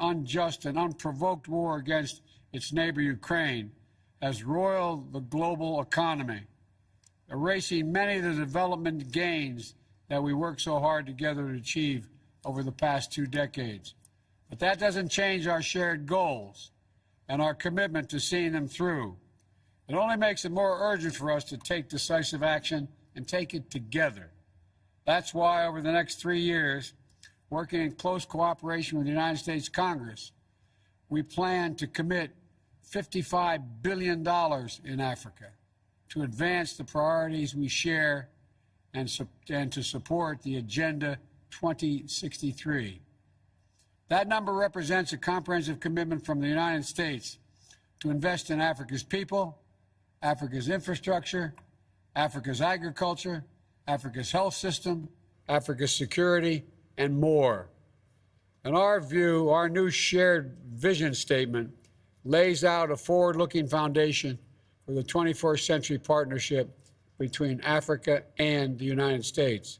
unjust and unprovoked war against its neighbor Ukraine has roiled the global economy, erasing many of the development gains that we worked so hard together to achieve over the past 2 decades. But that doesn't change our shared goals and our commitment to seeing them through. It only makes it more urgent for us to take decisive action and take it together. That's why over the next 3 years, working in close cooperation with the United States Congress, we plan to commit $55 billion in Africa to advance the priorities we share and to support the Agenda 2063. That number represents a comprehensive commitment from the United States to invest in Africa's people, Africa's infrastructure, Africa's agriculture, Africa's health system, Africa's security, and more. In our view, our new shared vision statement lays out a forward-looking foundation for the 21st century partnership between Africa and the United States.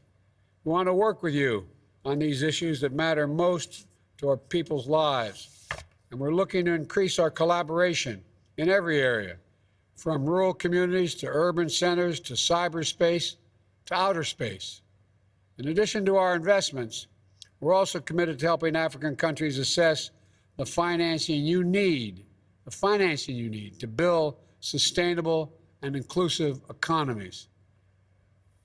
We want to work with you on these issues that matter most to our people's lives, and we're looking to increase our collaboration in every area, from rural communities to urban centers to cyberspace to outer space. In addition to our investments, we're also committed to helping African countries assess the financing you need to build sustainable and inclusive economies.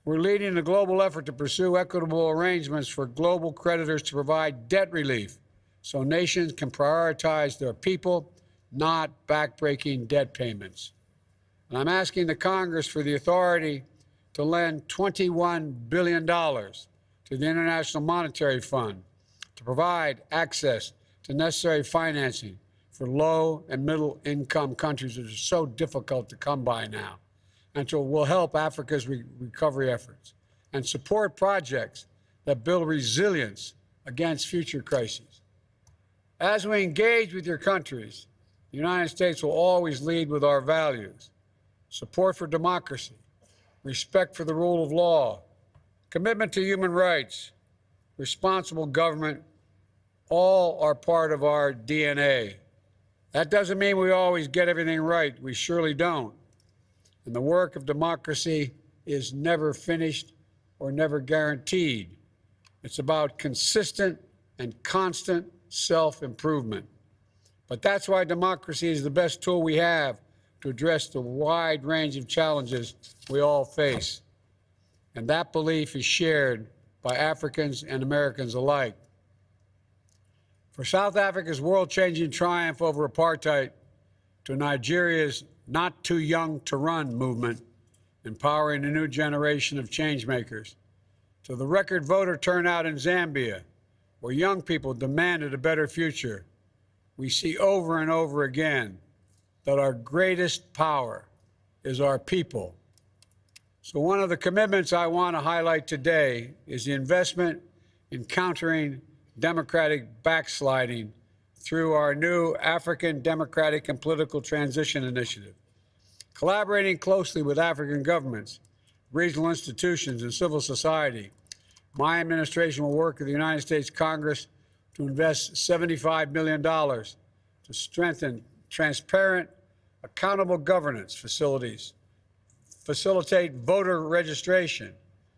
We're leading a global effort to pursue equitable arrangements for global creditors to provide debt relief so nations can prioritize their people, not backbreaking debt payments. And I'm asking the Congress for the authority to lend $21 billion to the International Monetary Fund to provide access to necessary financing for low and middle income countries that are so difficult to come by now, and will help Africa's recovery efforts and support projects that build resilience against future crises. As we engage with your countries, the United States will always lead with our values: support for democracy, respect for the rule of law, commitment to human rights, responsible government. All are part of our DNA. That doesn't mean we always get everything right. We surely don't. And the work of democracy is never finished or never guaranteed. It's about consistent and constant self-improvement. But that's why democracy is the best tool we have to address the wide range of challenges we all face. And that belief is shared by Africans and Americans alike. For South Africa's world-changing triumph over apartheid, to Nigeria's not too young to run movement, empowering a new generation of changemakers, to the record voter turnout in Zambia, where young people demanded a better future, we see over and over again that our greatest power is our people. So one of the commitments I want to highlight today is the investment in countering democratic backsliding through our new African Democratic and Political Transition Initiative. Collaborating closely with African governments, regional institutions, and civil society, my administration will work with the United States Congress to invest $75 million to strengthen transparent, accountable governance facilities, facilitate voter registration,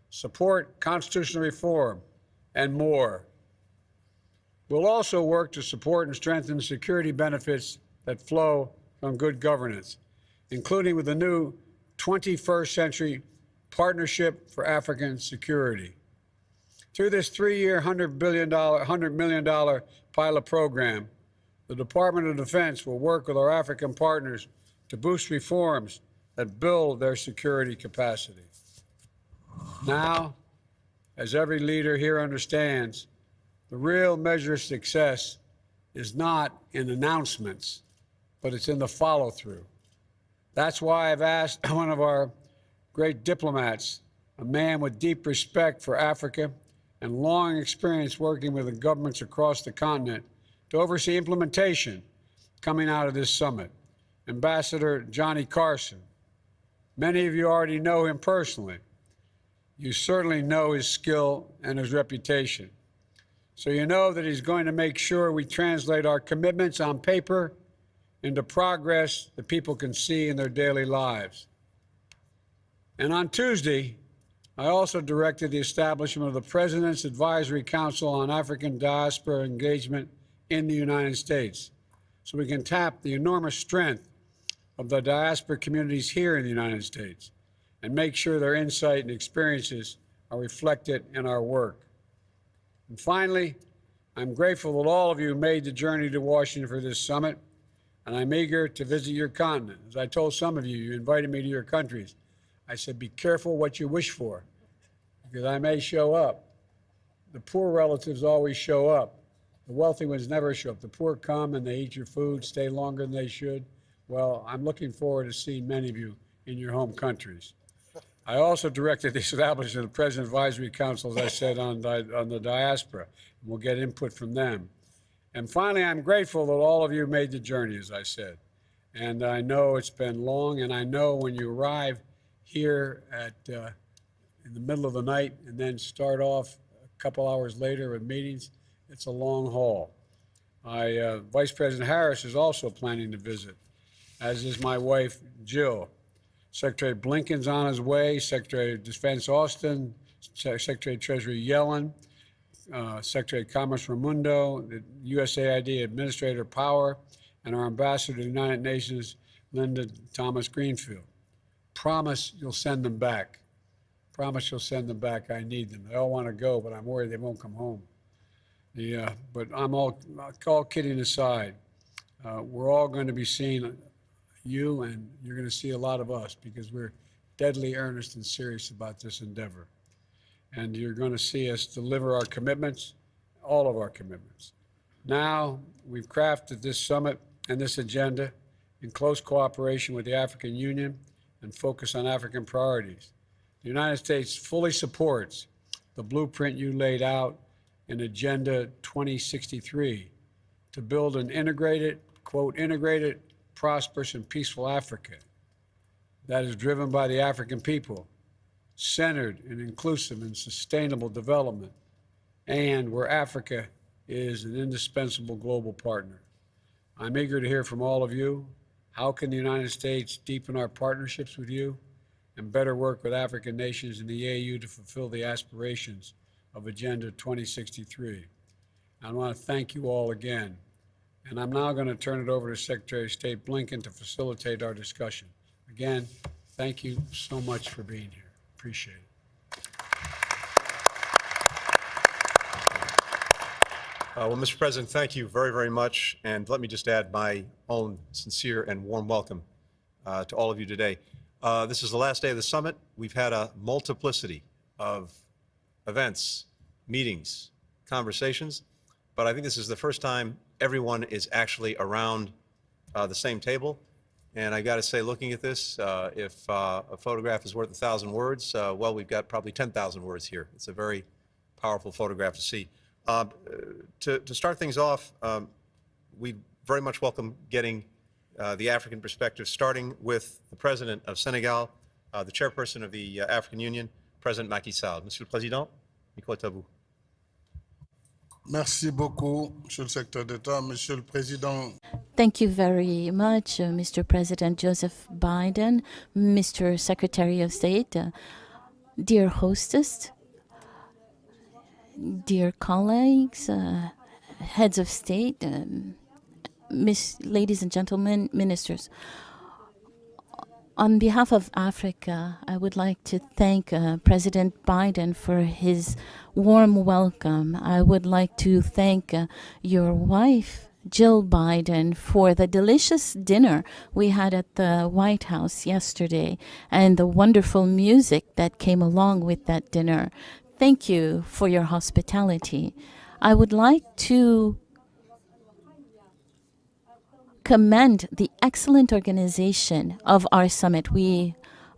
support constitutional reform, and more. We'll also work to support and strengthen security benefits that flow from good governance, including with the new 21st Century Partnership for African Security. Through this 3-year, $100 million pilot program, the Department of Defense will work with our African partners to boost reforms that build their security capacity. Now, as every leader here understands, the real measure of success is not in announcements, but it's in the follow-through. That's why I've asked one of our great diplomats, a man with deep respect for Africa and long experience working with the governments across the continent, to oversee implementation coming out of this summit, Ambassador Johnny Carson. Many of you already know him personally. You certainly know his skill and his reputation. So you know that he's going to make sure we translate our commitments on paper into progress that people can see in their daily lives. And on Tuesday, I also directed the establishment of the President's Advisory Council on African Diaspora Engagement in the United States, so we can tap the enormous strength of the diaspora communities here in the United States and make sure their insight and experiences are reflected in our work. And finally, I'm grateful that all of you made the journey to Washington for this summit, and I'm eager to visit your continent. As I told some of you, you invited me to your countries. I said, be careful what you wish for, because I may show up. The poor relatives always show up. The wealthy ones never show up. The poor come and they eat your food, stay longer than they should. Well, I'm looking forward to seeing many of you in your home countries. I also directed the establishment of the President Advisory Council, as I said, on the diaspora. We'll get input from them. And finally, I'm grateful that all of you made the journey, as I said. And I know it's been long, and I know when you arrive here in the middle of the night and then start off a couple hours later with meetings, it's a long haul. Vice President Harris is also planning to visit, as is my wife, Jill. Secretary Blinken's on his way, Secretary of Defense Austin, Secretary of Treasury Yellen, Secretary of Commerce Raimundo, the USAID Administrator Power, and our Ambassador to the United Nations, Linda Thomas Greenfield. Promise you'll send them back. Promise you'll send them back. I need them. They all want to go, but I'm worried they won't come home. But I'm all kidding aside. We're all going to be seeing you, and you're going to see a lot of us, because we're deadly earnest and serious about this endeavor. And you're going to see us deliver our commitments, all of our commitments. Now, we've crafted this summit and this agenda in close cooperation with the African Union and focus on African priorities. The United States fully supports the blueprint you laid out in Agenda 2063 to build an integrated, quote, integrated, prosperous, and peaceful Africa that is driven by the African people, centered in inclusive and sustainable development, and where Africa is an indispensable global partner. I'm eager to hear from all of you. How can the United States deepen our partnerships with you and better work with African nations in the AU to fulfill the aspirations of Agenda 2063? I want to thank you all again. And I'm now going to turn it over to Secretary of State Blinken to facilitate our discussion. Again, thank you so much for being here. Appreciate it. Well, Mr. President, thank you very, very much. And let me just add my own sincere and warm welcome to all of you today. This is the last day of the summit. We've had a multiplicity of events, meetings, conversations, but I think this is the first time everyone is actually around the same table. And I got to say, looking at this, if a photograph is worth 1,000 words, well, we've got probably 10,000 words here. It's a very powerful photograph to see. To start things off, we very much welcome getting the African perspective, starting with the President of Senegal, the Chairperson of the African Union, President Macky Sall. Monsieur le Président, micro est à vous. Merci beaucoup, Monsieur le Secrétaire d'État, Monsieur le Président. Thank you very much, Mr. President Joseph Biden, Mr. Secretary of State, dear hostess, dear colleagues, heads of state, ladies and gentlemen, ministers. On behalf of Africa, I would like to thank President Biden for his warm welcome. I would like to thank your wife, Jill Biden, for the delicious dinner we had at the White House yesterday and the wonderful music that came along with that dinner. Thank you for your hospitality. I would like to commend the excellent organization of our summit. We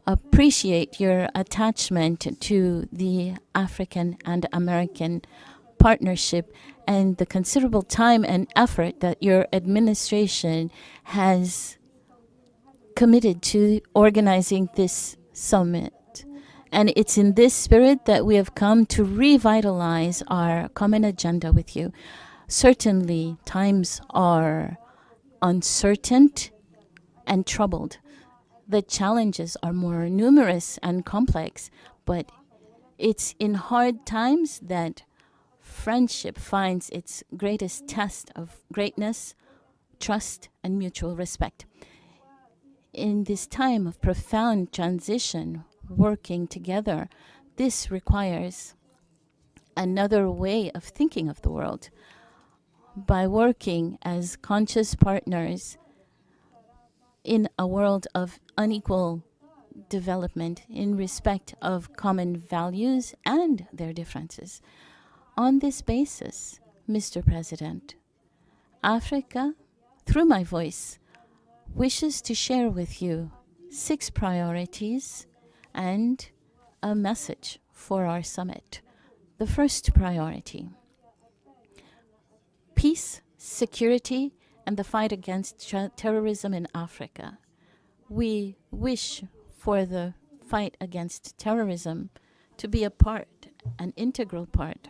appreciate your attachment to the African and American partnership and the considerable time and effort that your administration has committed to organizing this summit. And it's in this spirit that we have come to revitalize our common agenda with you. Certainly, times are uncertain and troubled. The challenges are more numerous and complex, but it's in hard times that friendship finds its greatest test of greatness, trust, and mutual respect. In this time of profound transition, working together, this requires another way of thinking of the world. By working as conscious partners in a world of unequal development in respect of common values and their differences. On this basis, Mr. President, Africa, through my voice, wishes to share with you 6 priorities and a message for our summit. The first priority: peace, security, and the fight against terrorism in Africa. We wish for the fight against terrorism to be a part, an integral part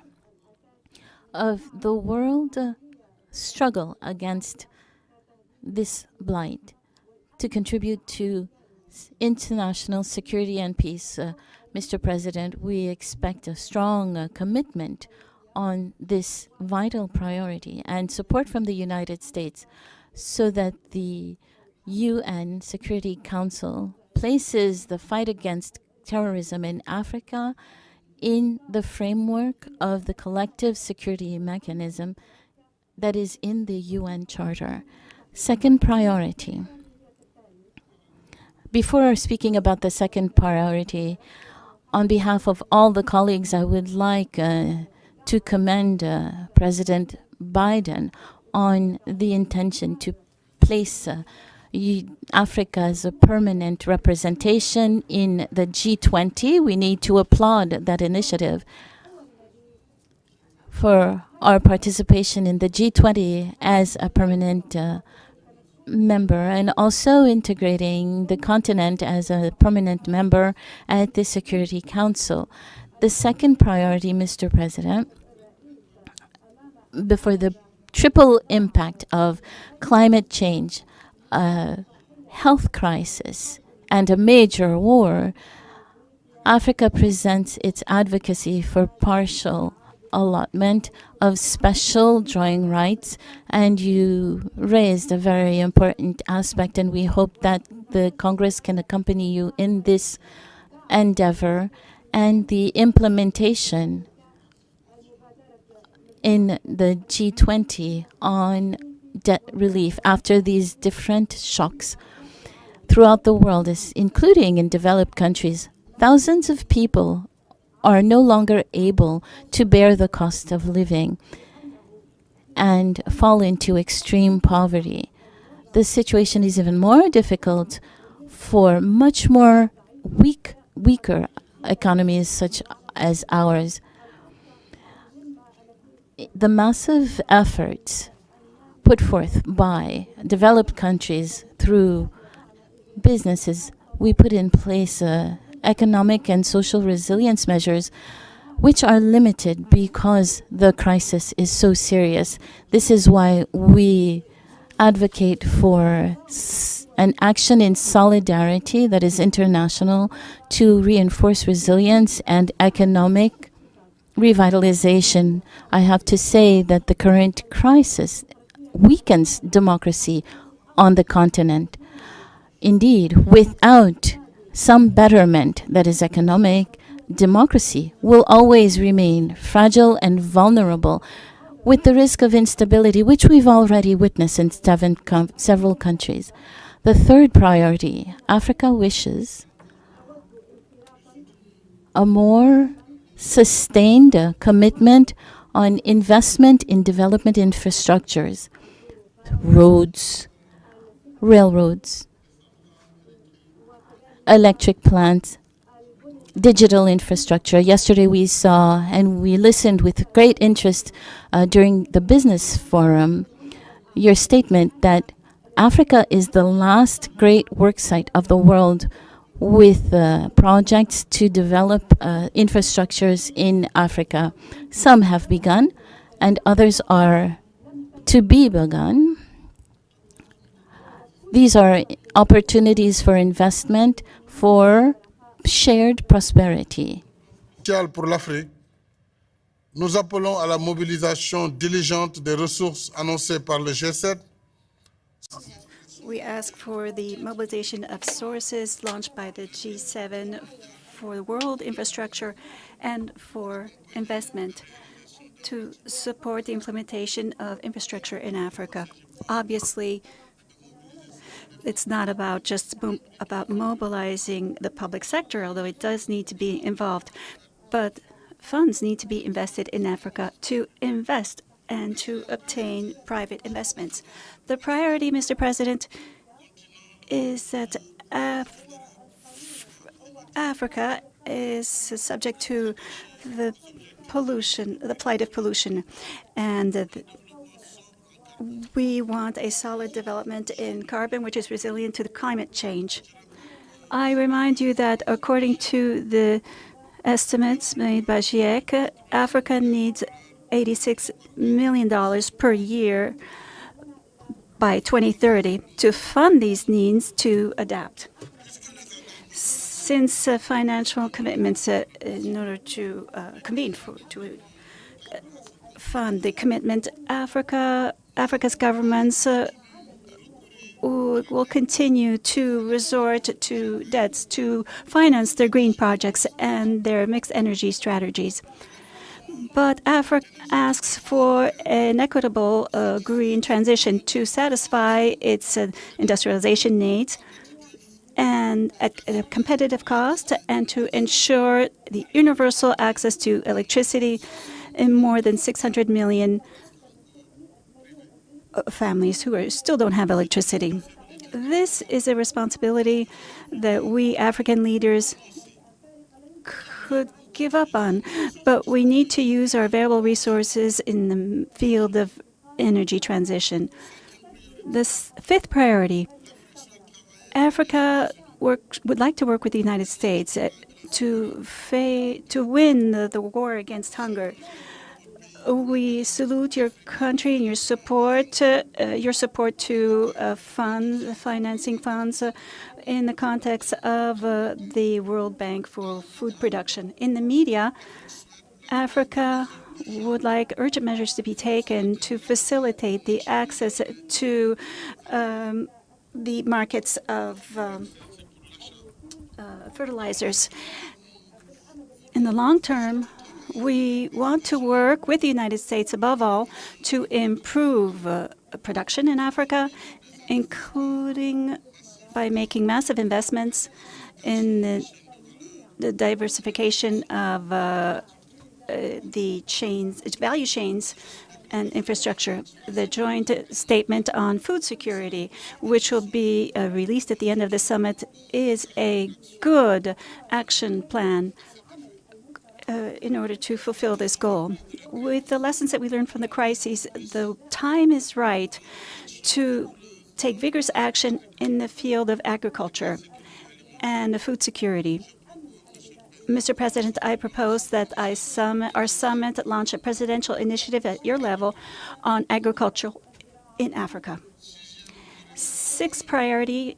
of the world struggle against this blight, to contribute to international security and peace. Mr. President, we expect a strong commitment on this vital priority and support from the United States so that the UN Security Council places the fight against terrorism in Africa in the framework of the collective security mechanism that is in the UN Charter. Second priority. Before speaking about the second priority, on behalf of all the colleagues, I would like to commend President Biden on the intention to place Africa as a permanent representation in the G20. We need to applaud that initiative. For our participation in the G20 as a permanent member, and also integrating the continent as a permanent member at the Security Council. The second priority, Mr. President, before the triple impact of climate change, health crisis, and a major war, Africa presents its advocacy for partial allotment of special drawing rights, and you raised a very important aspect, and we hope that the Congress can accompany you in this endeavor and the implementation in the G20 on debt relief after these different shocks throughout the world, including in developed countries. Thousands of people are no longer able to bear the cost of living and fall into extreme poverty. The situation is even more difficult for much more weaker economies such as ours. The massive efforts put forth by developed countries through businesses, we put in place economic and social resilience measures which are limited because the crisis is so serious. This is why we advocate for an action in solidarity that is international to reinforce resilience and economic revitalization. I have to say that the current crisis weakens democracy on the continent. Indeed, without some betterment that is economic, democracy will always remain fragile and vulnerable, with the risk of instability, which we've already witnessed in several countries. The third priority, Africa wishes a more sustained commitment on investment in development infrastructures, roads, railroads, electric plants, digital infrastructure. Yesterday we saw and we listened with great interest during the business forum your statement that Africa is the last great work site of the world with projects to develop infrastructures in Africa. Some have begun, and others are to be begun. These are opportunities for investment for shared prosperity. Pour l'Afrique, nous appelons à la mobilisation diligente des ressources annoncées par le G7. We ask for the mobilization of sources launched by the G7 for the world infrastructure and for investment to support the implementation of infrastructure in Africa. Obviously, it's not about just about mobilizing the public sector, although it does need to be involved, but funds need to be invested in Africa to invest and to obtain private investments. The priority, Mr. President, is that Africa is subject to the pollution, the plight of pollution, and we want a solid development in carbon, which is resilient to the climate change. I remind you that according to the estimates made by GIEC, Africa needs $86 million per year by 2030 to fund these needs to adapt. Since financial commitments in order to to fund the commitment, Africa's governments will continue to resort to debts to finance their green projects and their mixed energy strategies. But Africa asks for an equitable green transition to satisfy its industrialization needs and at a competitive cost, and to ensure the universal access to electricity in more than 600 million families who still don't have electricity. This is a responsibility that we African leaders could give up on, but we need to use our available resources in the field of energy transition. This fifth priority, Africa would like to work with the United States to win the war against hunger. We salute your country and your support to financing funds in the context of the World Bank for food production. In the media, Africa would like urgent measures to be taken to facilitate the access to the markets of fertilizers. In the long term, we want to work with the United States, above all, to improve production in Africa, including by making massive investments in the diversification of the value chains and infrastructure. The joint statement on food security, which will be released at the end of the summit, is a good action plan in order to fulfill this goal. With the lessons that we learned from the crises, the time is right to take vigorous action in the field of agriculture and food security. Mr. President, I propose that our summit launch a presidential initiative at your level on agriculture in Africa. Sixth priority,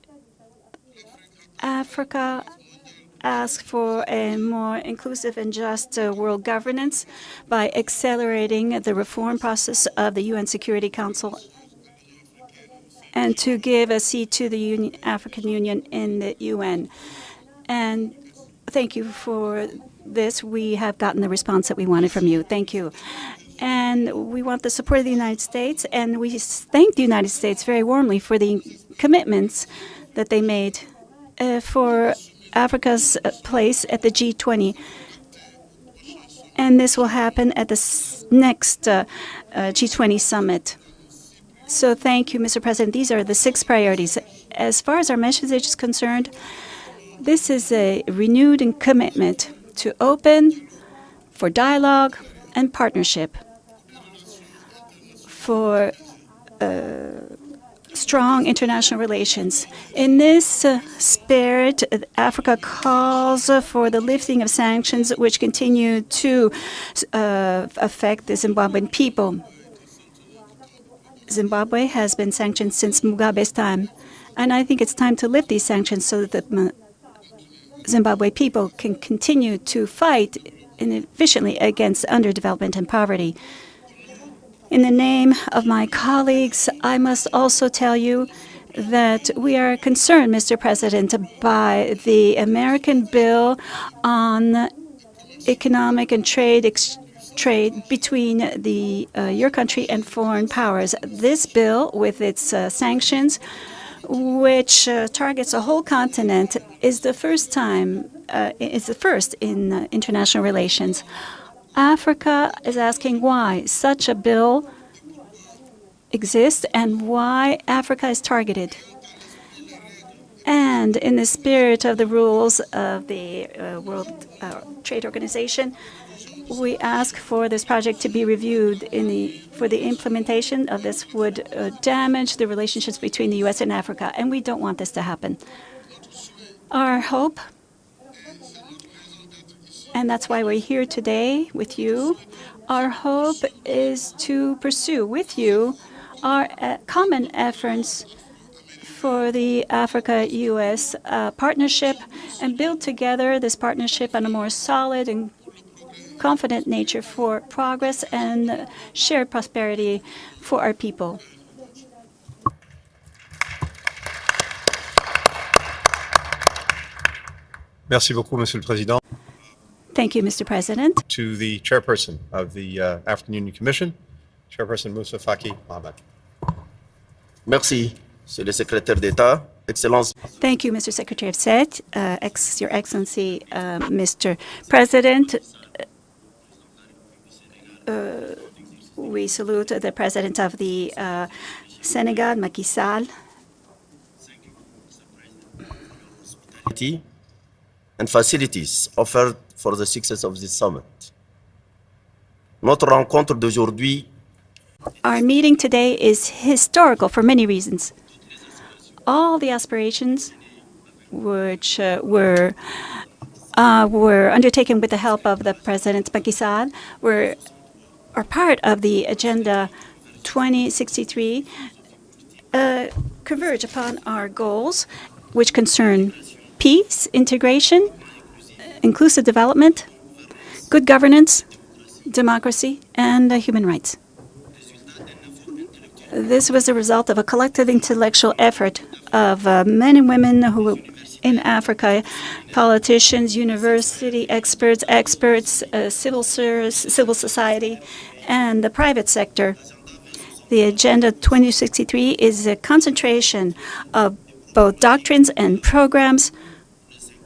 Africa asks for a more inclusive and just world governance by accelerating the reform process of the UN Security Council and to give a seat to the African Union in the UN. And thank you for this. We have gotten the response that we wanted from you. Thank you. And we want the support of the United States, and we thank the United States very warmly for the commitments that they made for Africa's place at the G20. And this will happen at the next G20 summit. So thank you, Mr. President. These are the 6 priorities. As far as our message is concerned, this is a renewed commitment to open, for dialogue and partnership, for strong international relations. In this spirit, Africa calls for the lifting of sanctions which continue to affect the Zimbabwean people. Zimbabwe has been sanctioned since Mugabe's time, and I think it's time to lift these sanctions so that the Zimbabwe people can continue to fight efficiently against underdevelopment and poverty. In the name of my colleagues, I must also tell you that we are concerned, Mr. President, by the American bill on economic and trade between your country and foreign powers. This bill, with its sanctions, which targets a whole continent, is the first in international relations. Africa is asking why such a bill exists and why Africa is targeted. And in the spirit of the rules of the World Trade Organization, we ask for this project to be reviewed for the implementation of this would damage the relationships between the U.S. and Africa, and we don't want this to happen. Our hope, and that's why we're here today with you, our hope is to pursue with you our common efforts for the Africa-U.S. Partnership and build together this partnership on a more solid and confident nature for progress and shared prosperity for our people. Merci beaucoup, Monsieur le Président. Thank you, Mr. President. To the chairperson of the African Union Commission, Chairperson Moussa Faki Mohamed. Merci, Monsieur le Secrétaire d'État, Excellences. Thank you, Mr. Secretary of State, Your Excellency, Mr. President. We salute the President of the Senegal, Macky Sall. And facilities offered for the success of this summit. Notre rencontre d'aujourd'hui. Our meeting today is historical for many reasons. All the aspirations which were undertaken with the help of the President Macky Sall are part of the Agenda 2063 converge upon our goals, which concern peace, integration, inclusive development, good governance, democracy, and human rights. This was the result of a collective intellectual effort of men and women who in Africa, politicians, university experts, civil society, and the private sector. The Agenda 2063 is a concentration of both doctrines and programs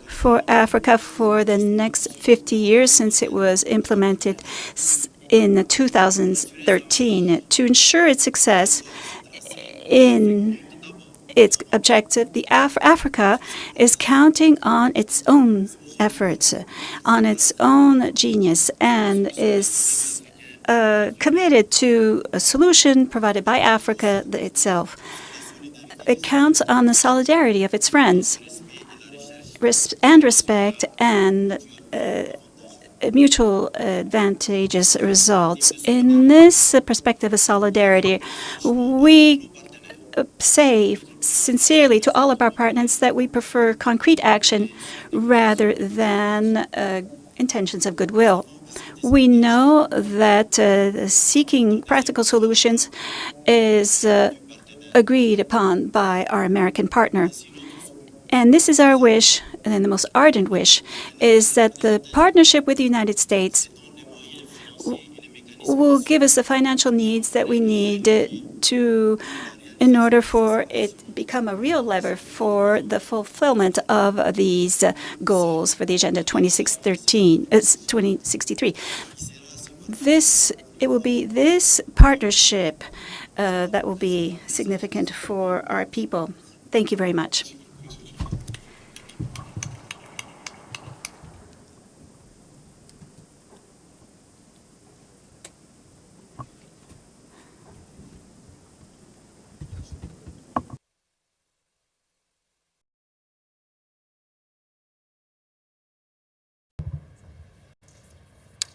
for Africa for the next 50 years since it was implemented in 2013. To ensure its success in its objective, Africa is counting on its own efforts, on its own genius, and is committed to a solution provided by Africa itself. It counts on the solidarity of its friends, and respect, and mutual advantageous results. In this perspective of solidarity, we say sincerely to all of our partners that we prefer concrete action rather than intentions of goodwill. We know that seeking practical solutions is agreed upon by our American partner. And this is our wish, and the most ardent wish, is that the partnership with the United States will give us the financial needs that we need in order for it become a real lever for the fulfillment of these goals for the Agenda 2063. It will be this partnership that will be significant for our people. Thank you very much.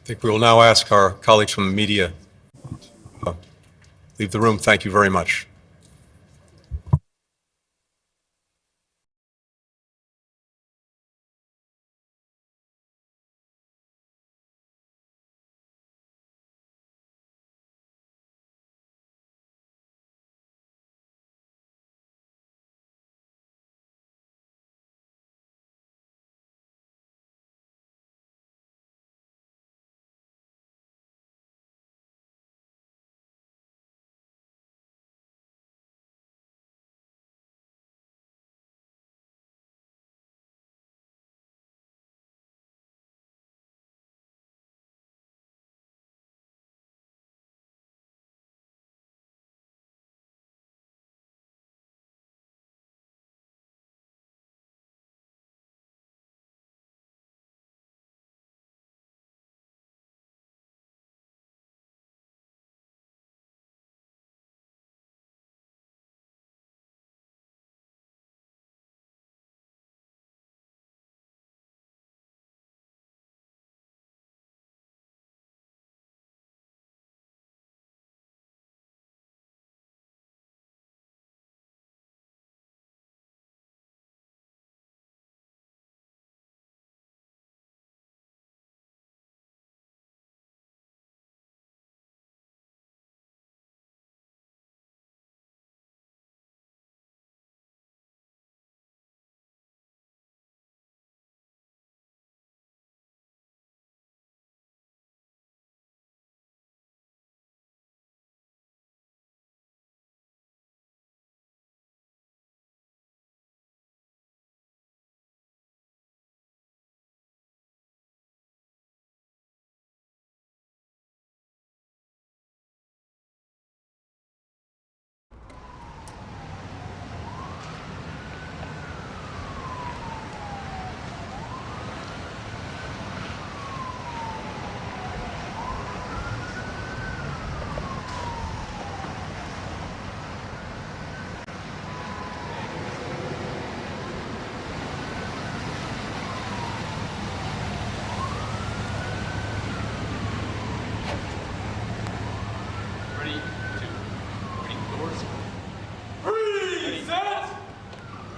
I think we will now ask our colleagues from the media to leave the room. Thank you very much.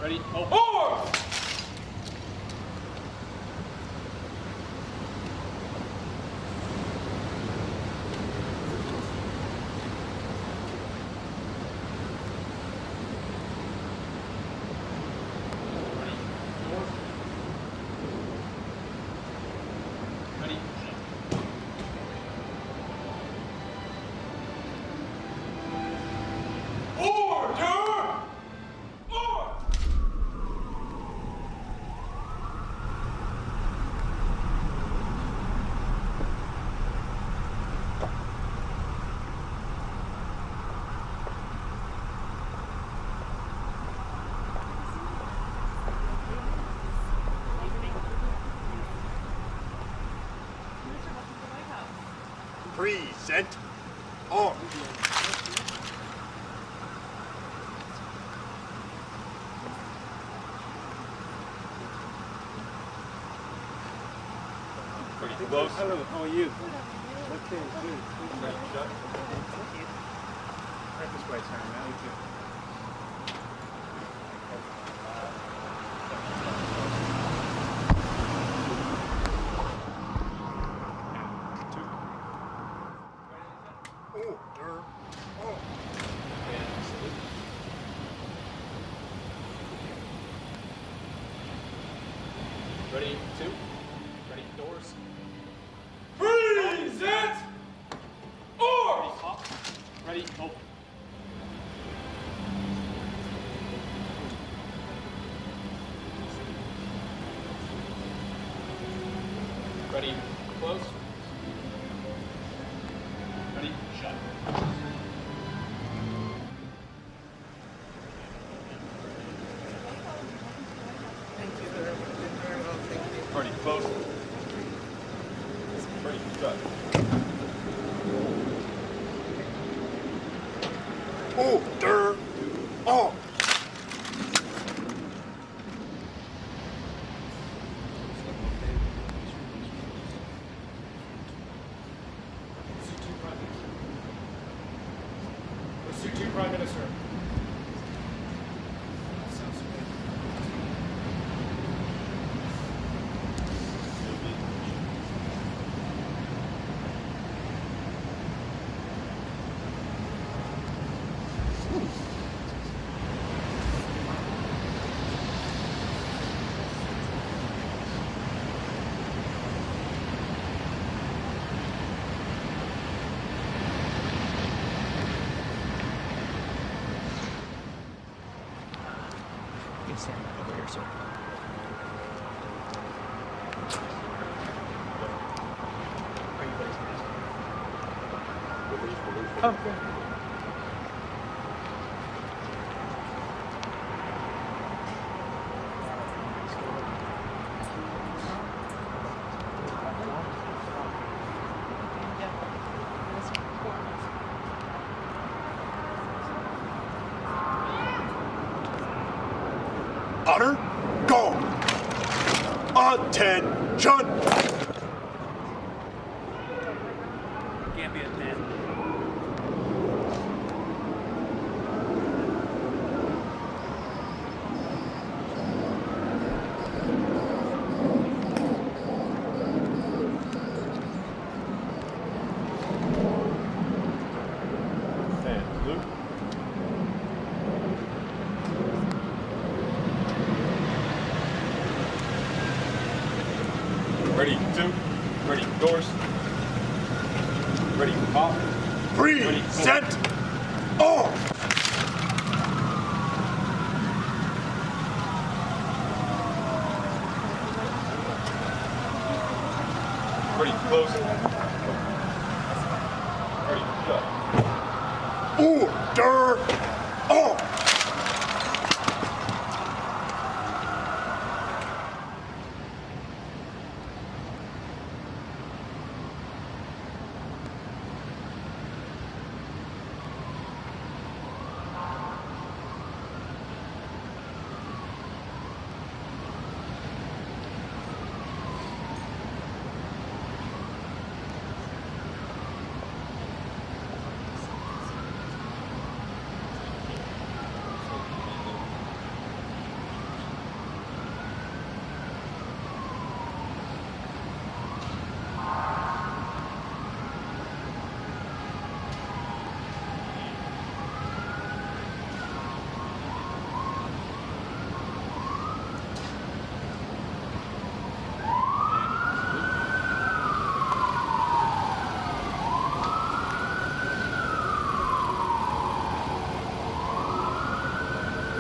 Ready, open. Present arms. Pretty close. Hello, how are you? Okay, good. Right this way, sir. Now you too. Ready, two. Ready, doors. Present arms. Ready, pop. Ready, open. Ready, close. Ready, shut. Ready, close. Ready, shut. Order arms. can stand over here, sir. Are you guys next? Oh, good. Honor, go! Attention! Can't be a 10. And Luke. Ready, 2. Ready, doors. Ready, pop. Present! All! Ready, close. Ready, shut. Order! All!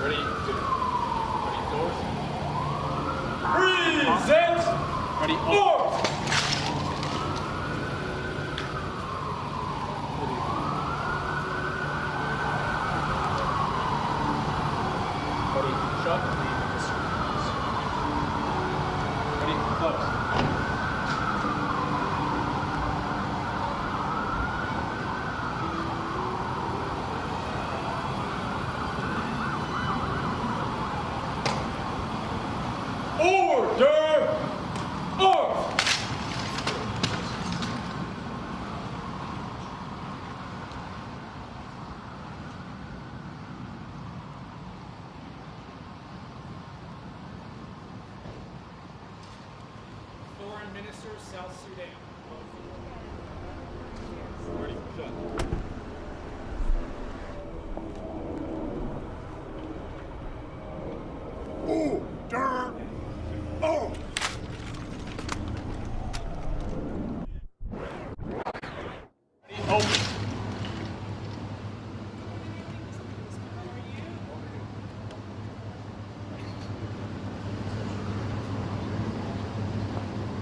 Ready, 2. Ready, doors. Present! Ready, all. Ready, shut. Ready, close. Order! Off! Foreign Minister, South Sudan. Ready, shut. Order! All! Ready, open.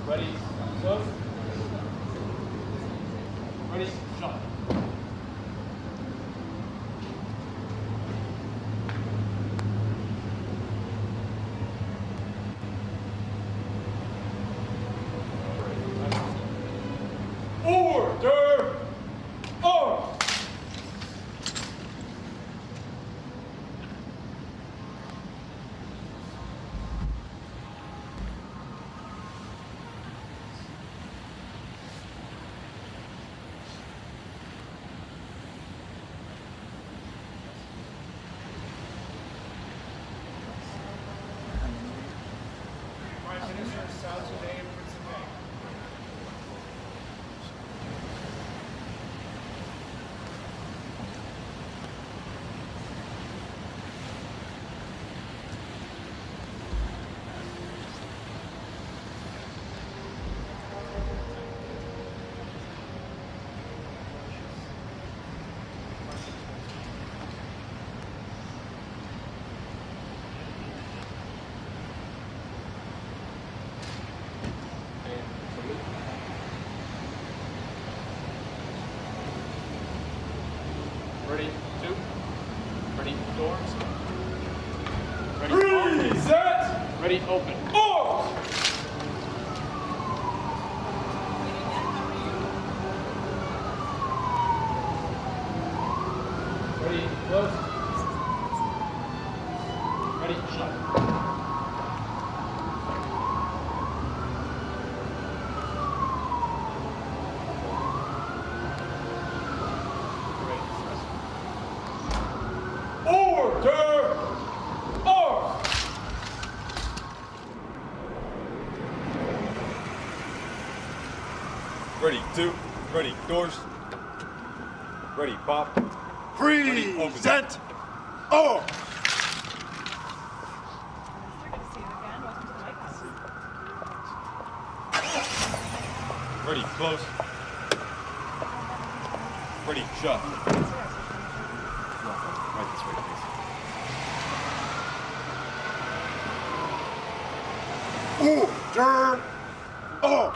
Ready, close. Ready, shut. Ready, open. Ready, close. Ready, shut. Order! Ready, two. Ready, doors. Ready, pop. Ready, open. Present! Oh! Ready, close. Ready, shut. Right this way, please. Order! Oh!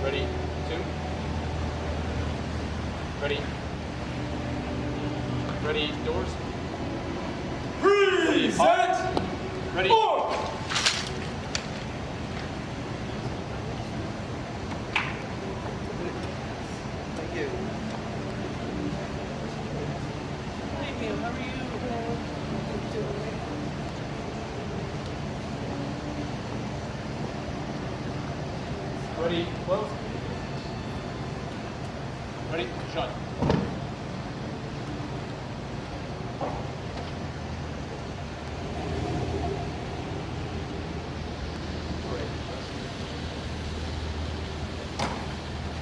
Ready, two. Ready. Ready, doors. Present! Ready. Ready, close. Ready, shut.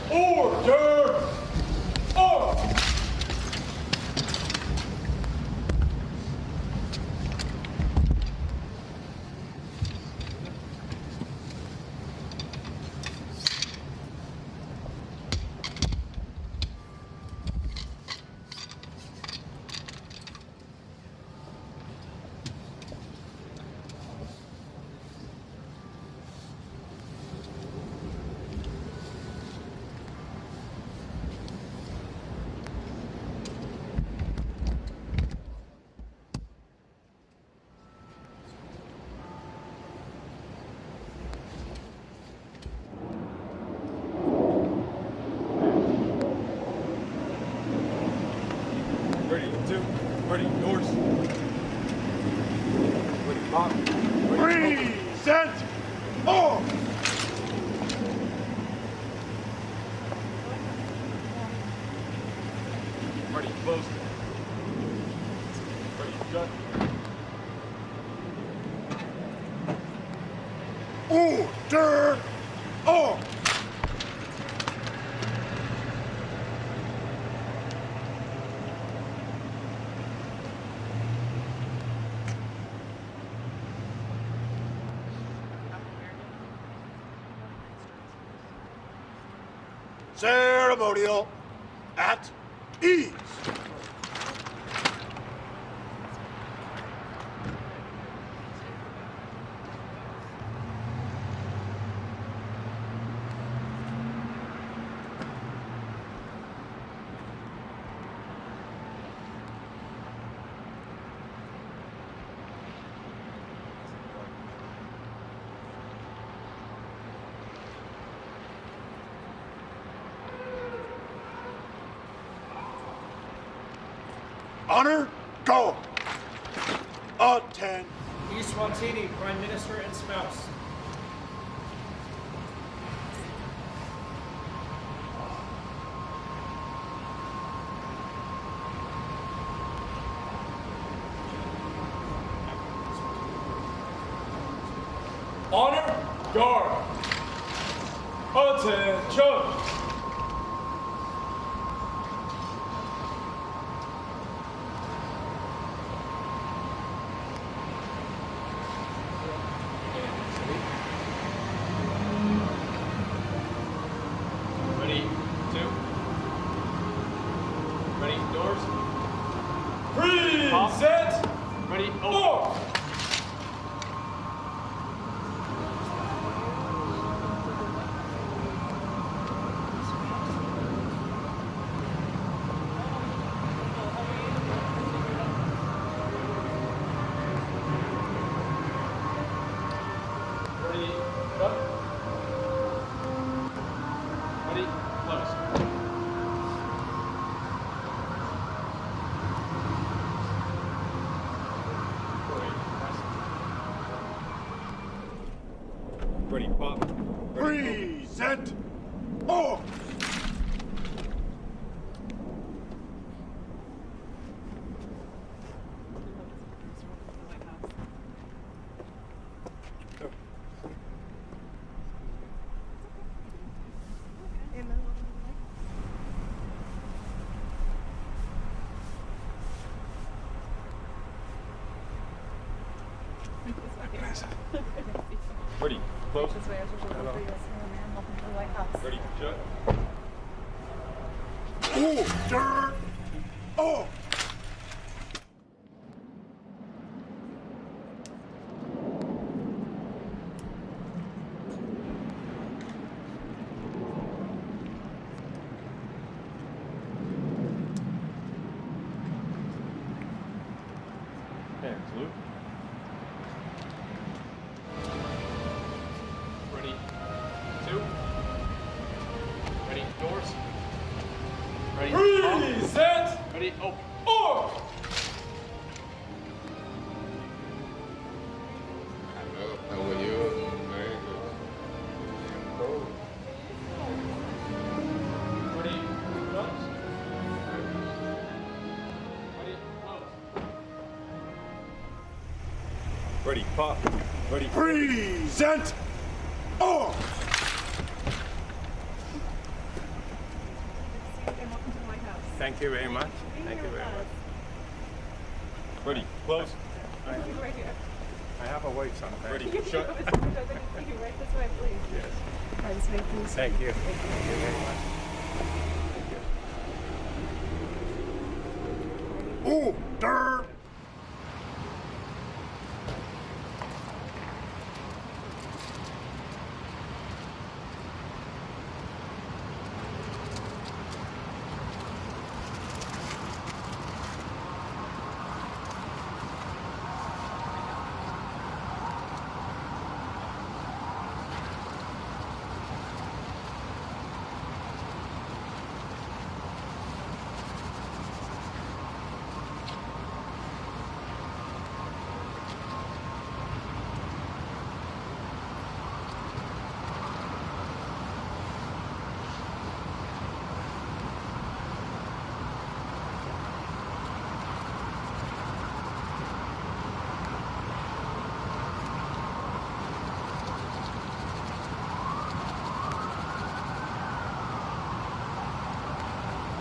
Order! Oh! Ready, two. Ready, doors. Ready, pop. Ready, open. Present! Oh! Ready, close. Ready, shut. Order! Oh! Ceremonial at ease. Honor, go. Attend. Eswatini, Prime Minister and spouse. Honor, guard. Attention. Up. Ready, close. Ready, pop. Present. Oh! Ready, close. Ready, shut. Order. Oh! Okay, salute. Ready, two. Ready, doors. Ready, present. Ready, open. Or. Hello, how are you? Very good. Ready, close. Ready, close. Ready, pop. Ready. Present. Oh! Thank you very much. Thank you very much. Ready, close. I have a wife sometimes. Ready, shut. Yes. Thank you. Thank you very much. Order.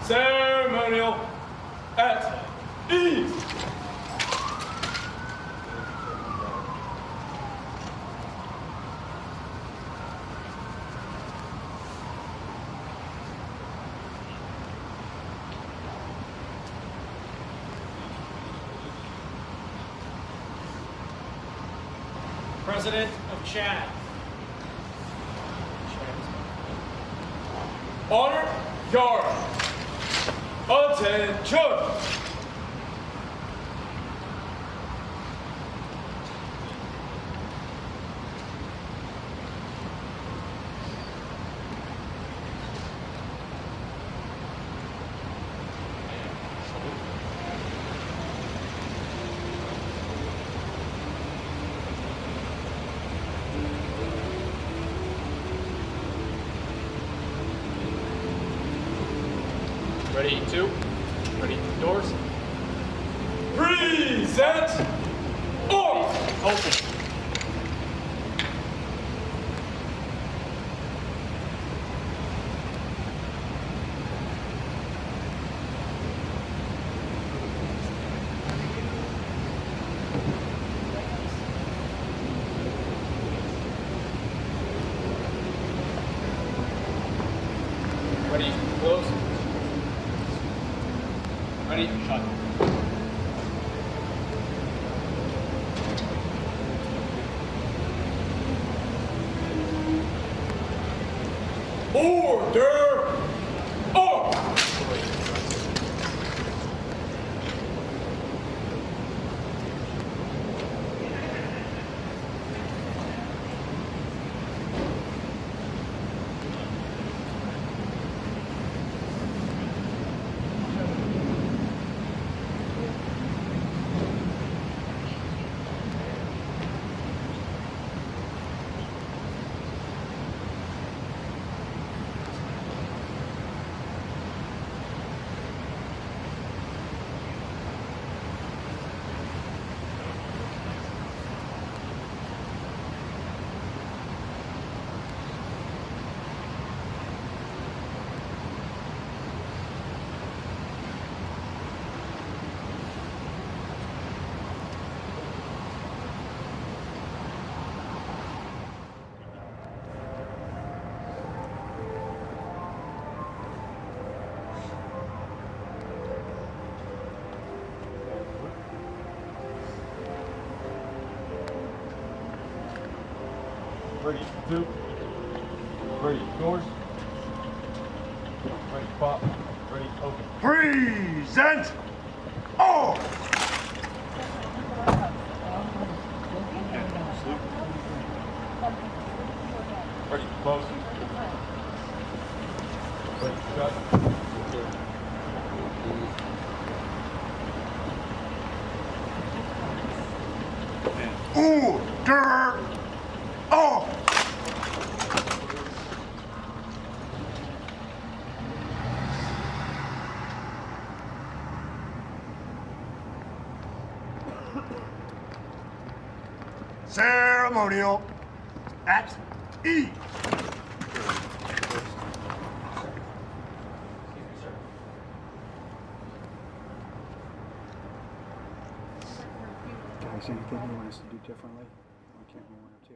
Ceremonial at ease. President of Chad. Honor guard. Attention! Ready, two. Ready, doors. Present. Open. Ready, close. Ready, shut. Order! Up! Ready, 2. Ready, doors. Ready, pop. Ready, open. Present. Oh! Ready, close. Ready, shut. Order. Oh! Ceremonial at ease. Guys, anything you want us to do differently? Why can't we 1 or 2?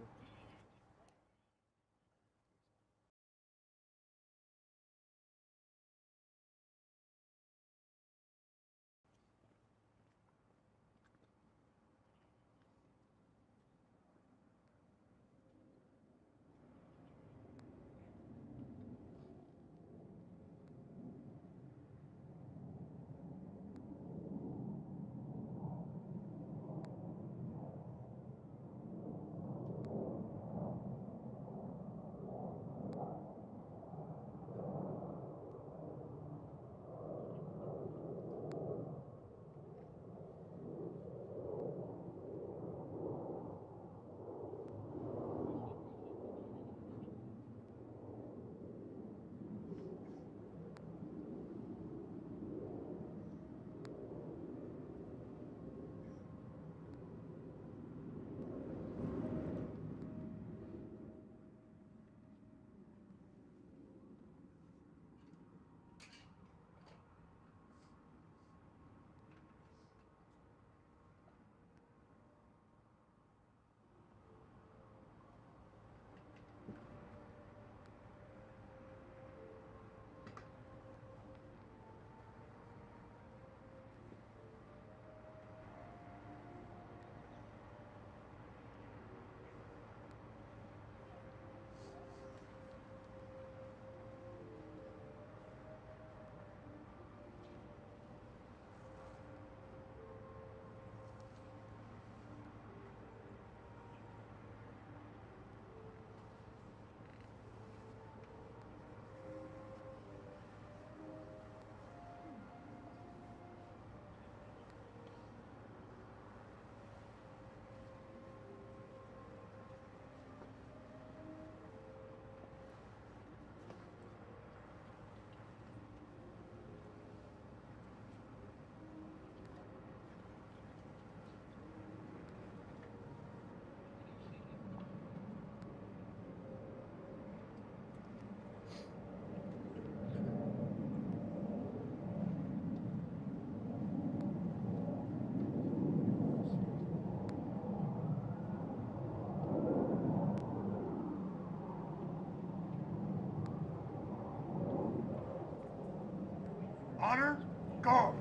Honor guard.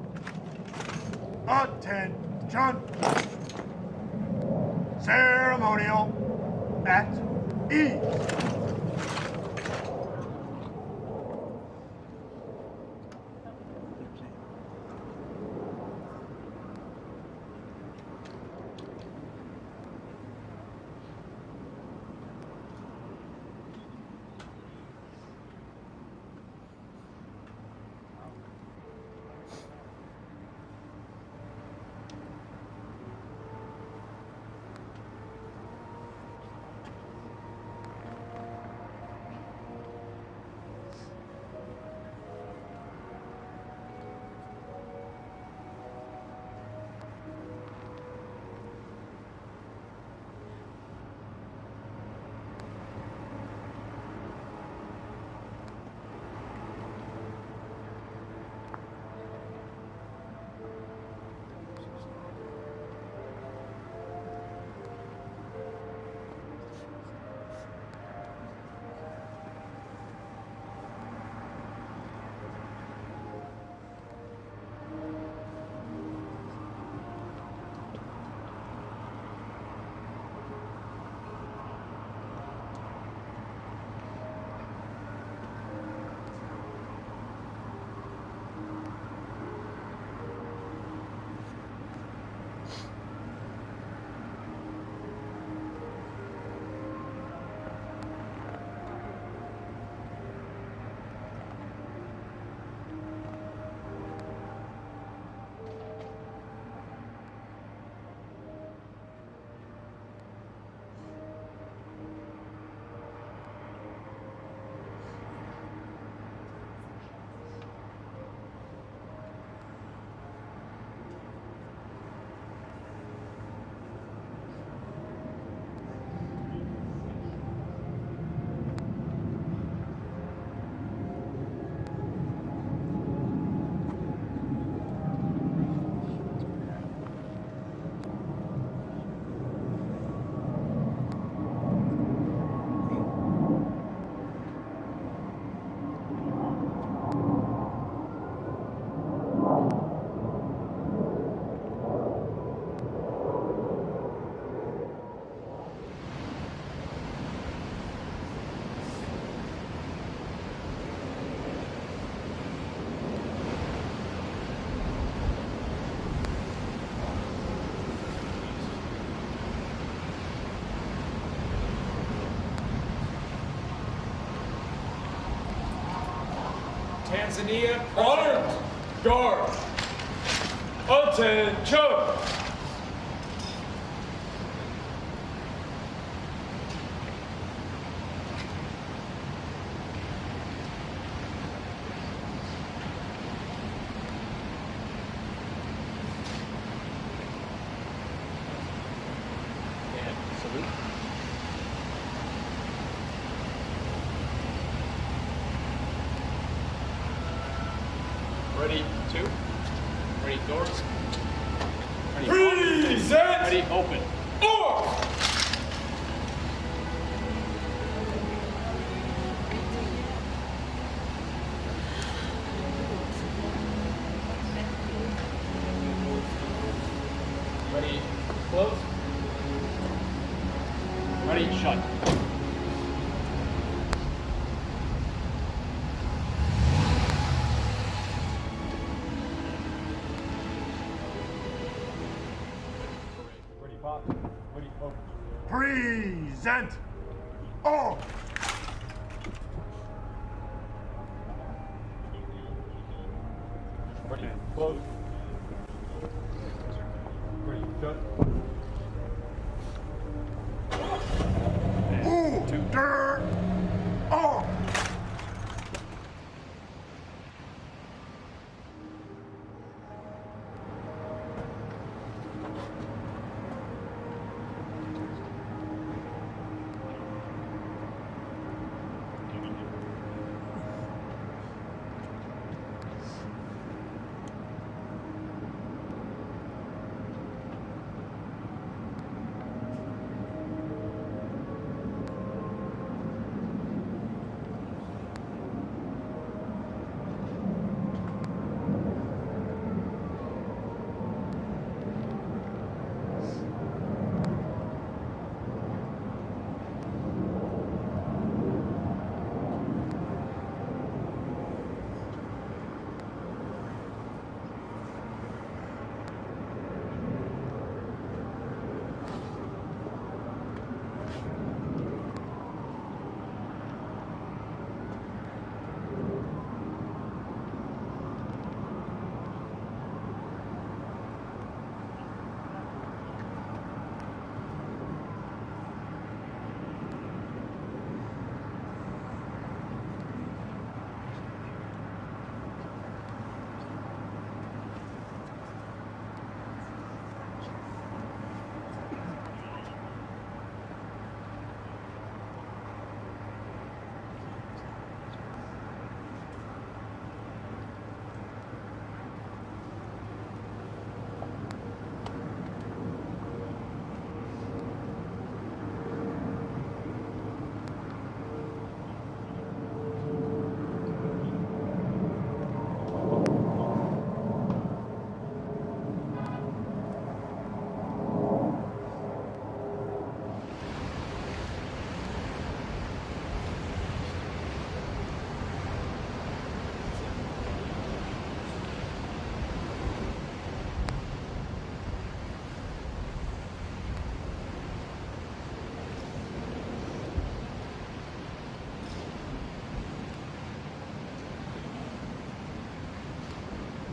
Attention. Ceremonial at ease. Tanzania. Armed. Guard. Attention. Salute. Ready, two. Ready, doors. Ready, Present. ready, open. Or. Ready, close. Ready, shut. Ready, pop. Ready, open. Present. All. Ready, close. Ready, shut. Order. All.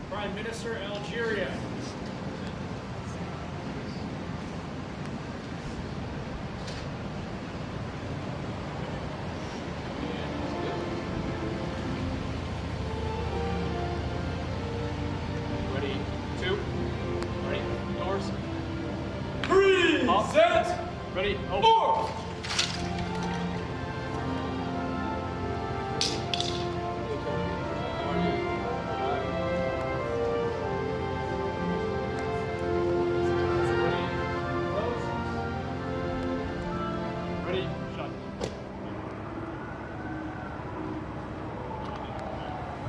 Prime Minister, Algeria. Ready, two. Ready, doors. Present. Ready, open. Or. Ready, shut.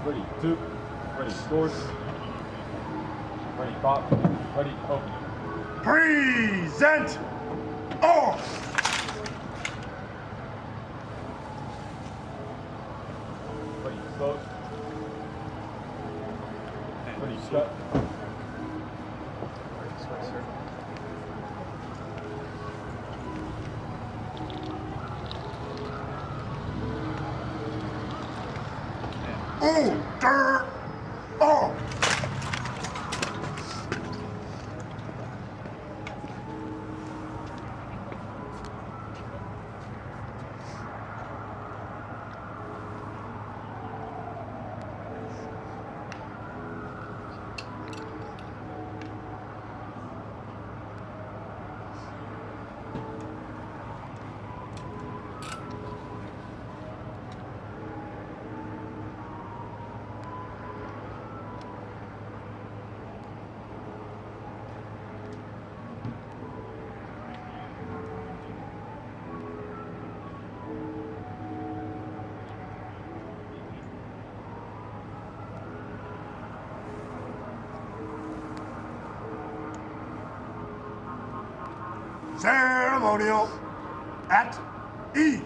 Ready, two. Ready, doors. Ready, pop. Ready, open. Present. All. Ready, close. Ready, shut. Order! Off! Ceremonial at ease.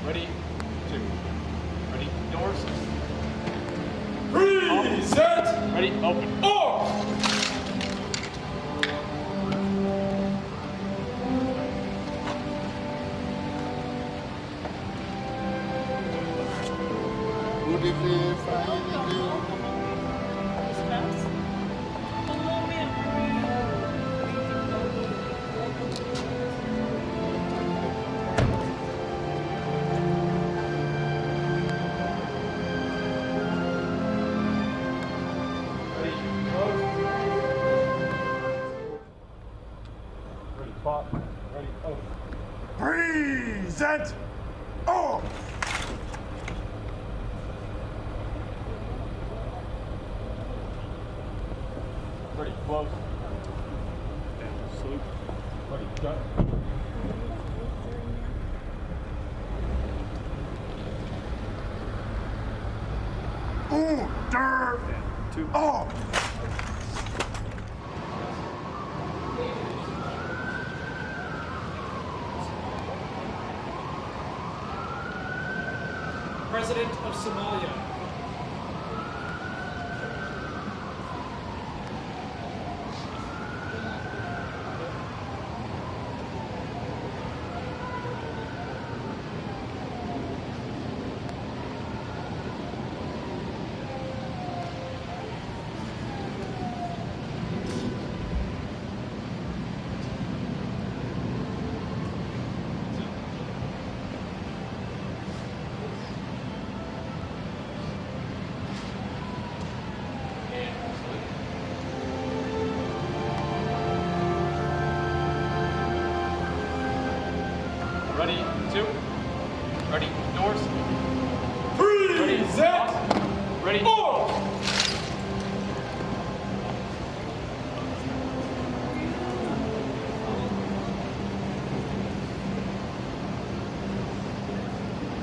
Ready, two. Ready, doors. Present! Ready, open. Off! Good evening, fine evening. Ready, spot. Ready, open. Present! Off! Ready, close. And salute. Ready, shut. Order! Two. Off! President of Somalia. Ready, two. Ready, doors. Present! Ready, Off!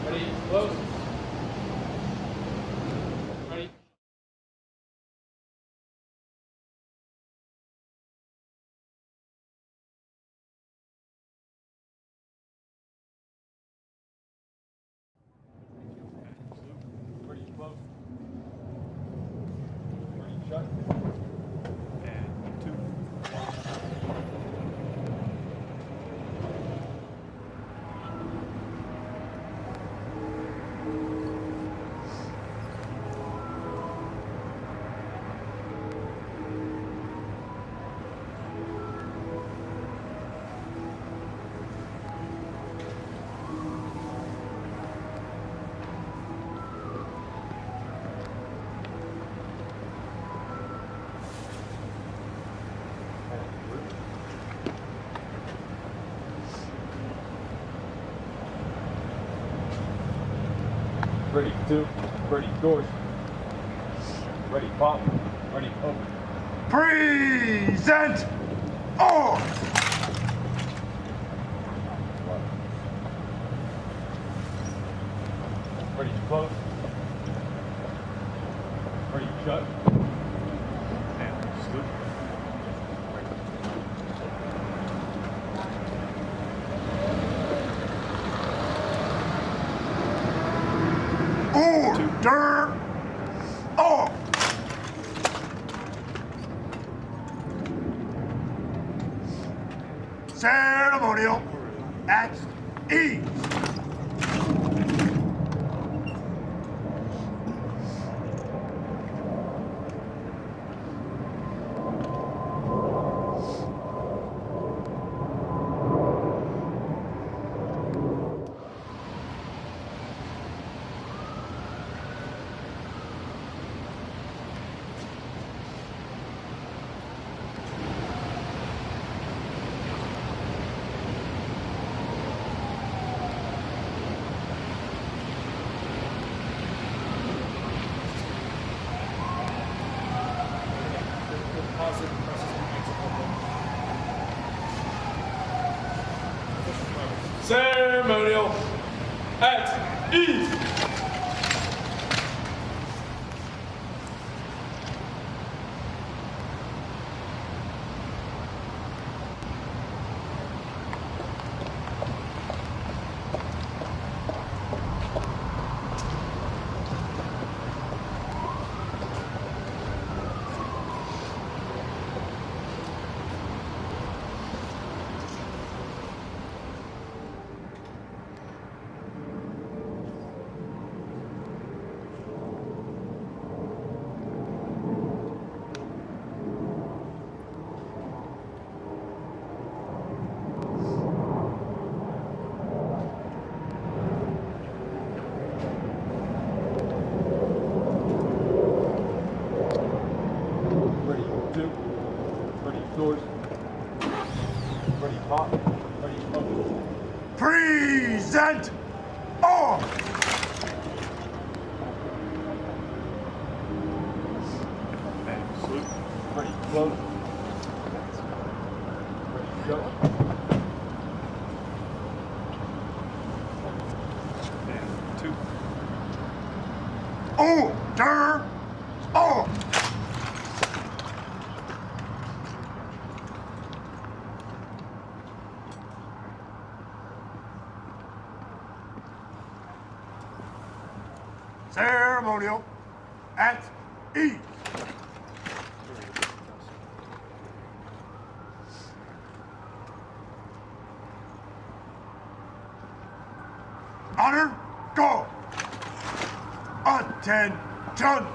ready, close. Ready. Ready, close. Ready, 2. Ready, doors. Ready, pop. Ready, open. Present all. Ready, close. Ready, shut. And sleep. Order all. Ceremonial at ease. Ceremonial at ease. Ready, 2. Ready, doors. Ready, pop. Ready, open. Present all. And sleep. Ready, close. Ready, shut. And 2. Order all. Ceremonial at ease. Honor, go. Attention.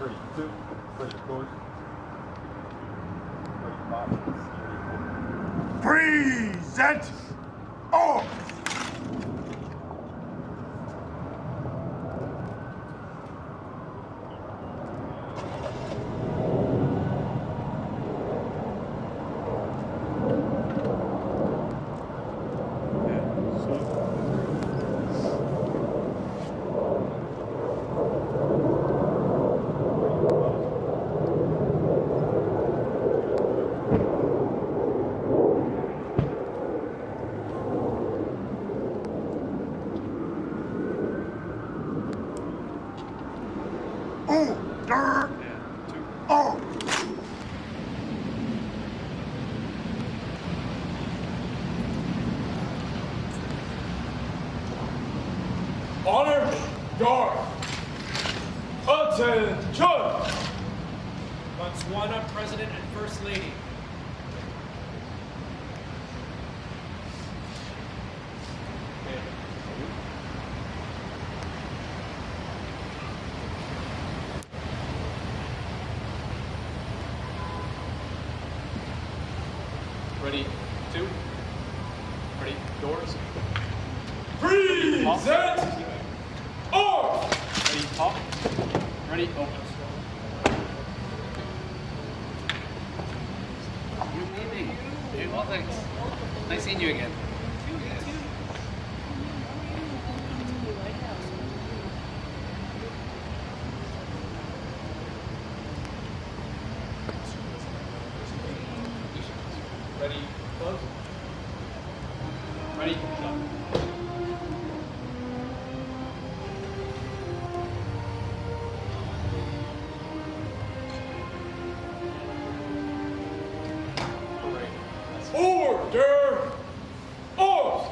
Ready, 2. Ready, doors. Ready, pop. Ready, open. Present all. And sleep. Botswana President and First Lady. Ready, two. Ready, doors. Present! Arms! Ready, pop. Ready, open. Good evening. Hey, well, thanks. Nice seeing you again. Ready, close. Ready, shut. Order! Arms!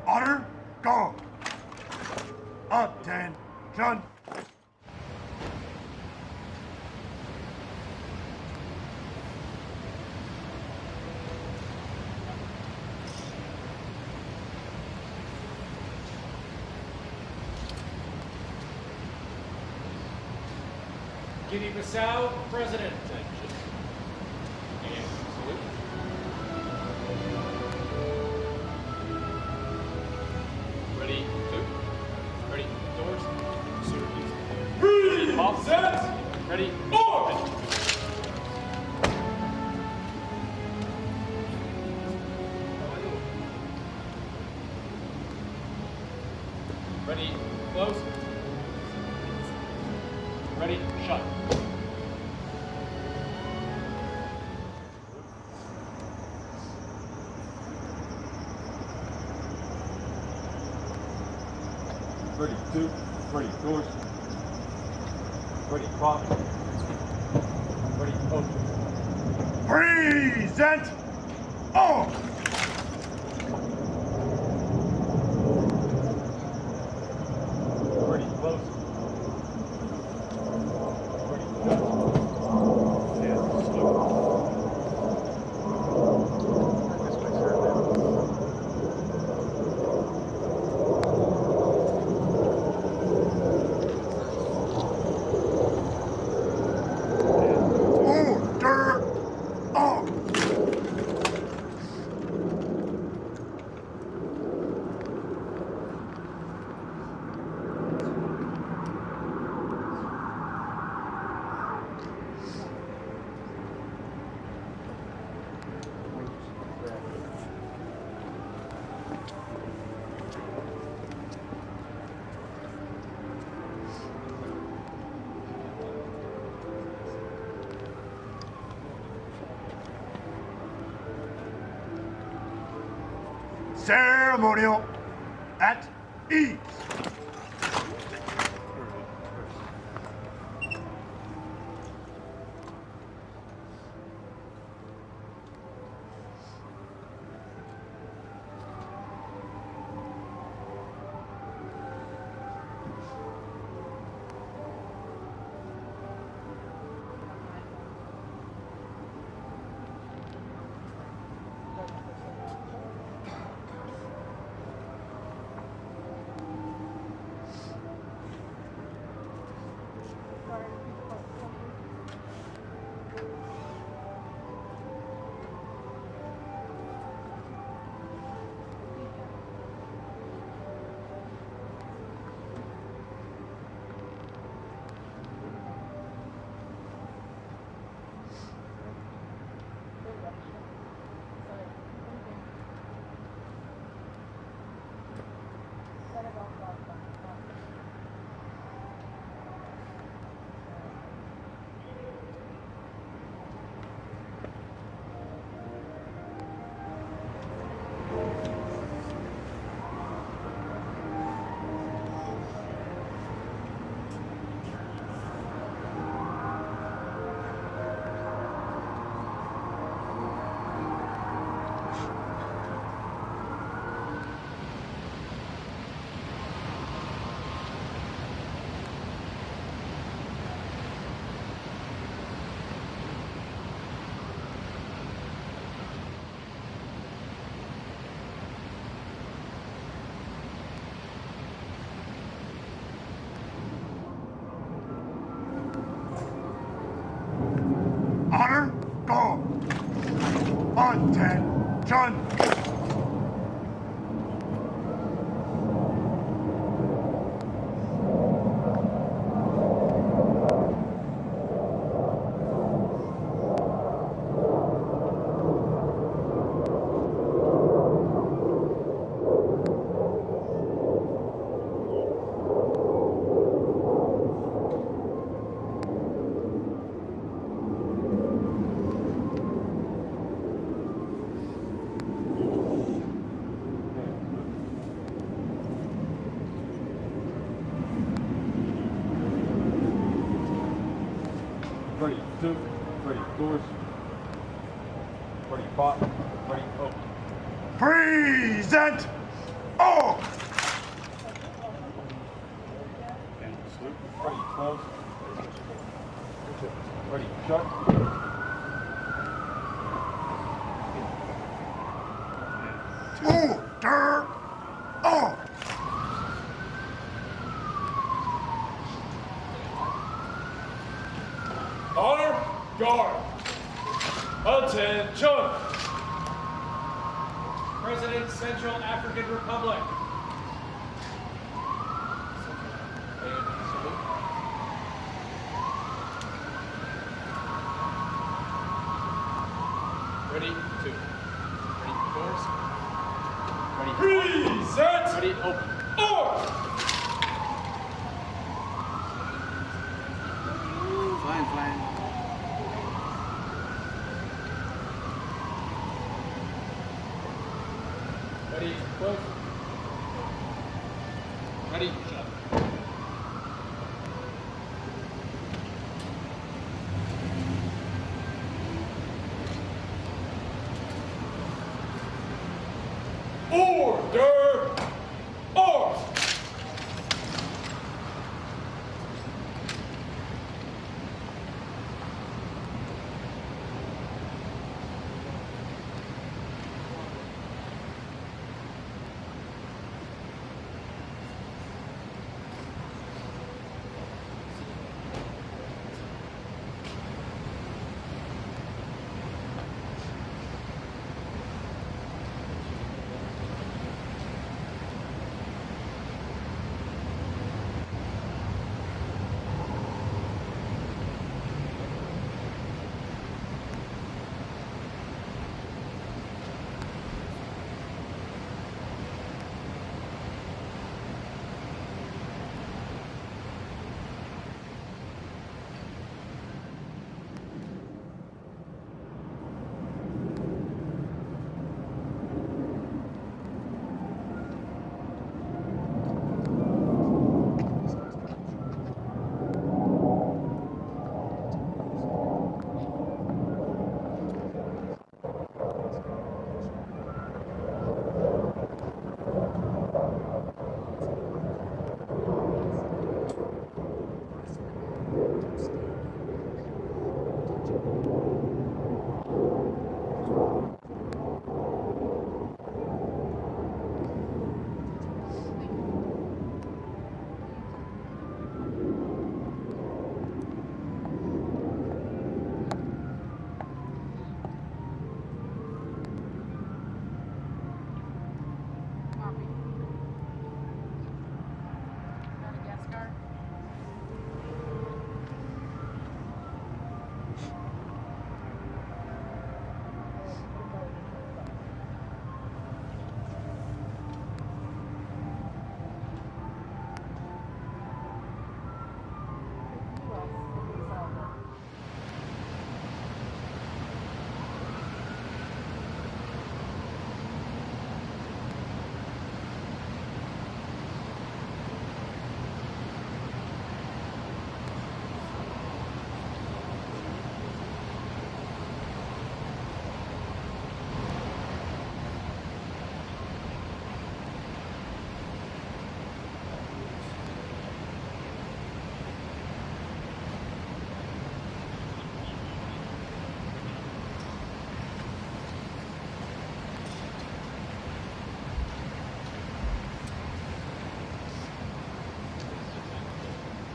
Order, go. Attention. Guinea-Bissau President. And salute. Ready, two. Ready, doors. Ready, pop. Present! Ready, Arms! ready, close. Ready, shut. Ready, two. Ready, doors. Ready, pop. Ready, open. Present. Arms. Ready, close. Ready, shut. And salute. Order. Arms. Ceremonial at ease. John. Ready, two, ready, doors. Ready, pop, ready, open. Present all. Ready, close. Ready, shut. Order all. Honor, guard. Attention. President, Central African Republic. Ready, two. Ready, doors. Ready, Present. ready, open. Arms. Fine, fine. Ready, close. Ready, shut. Order. Arms.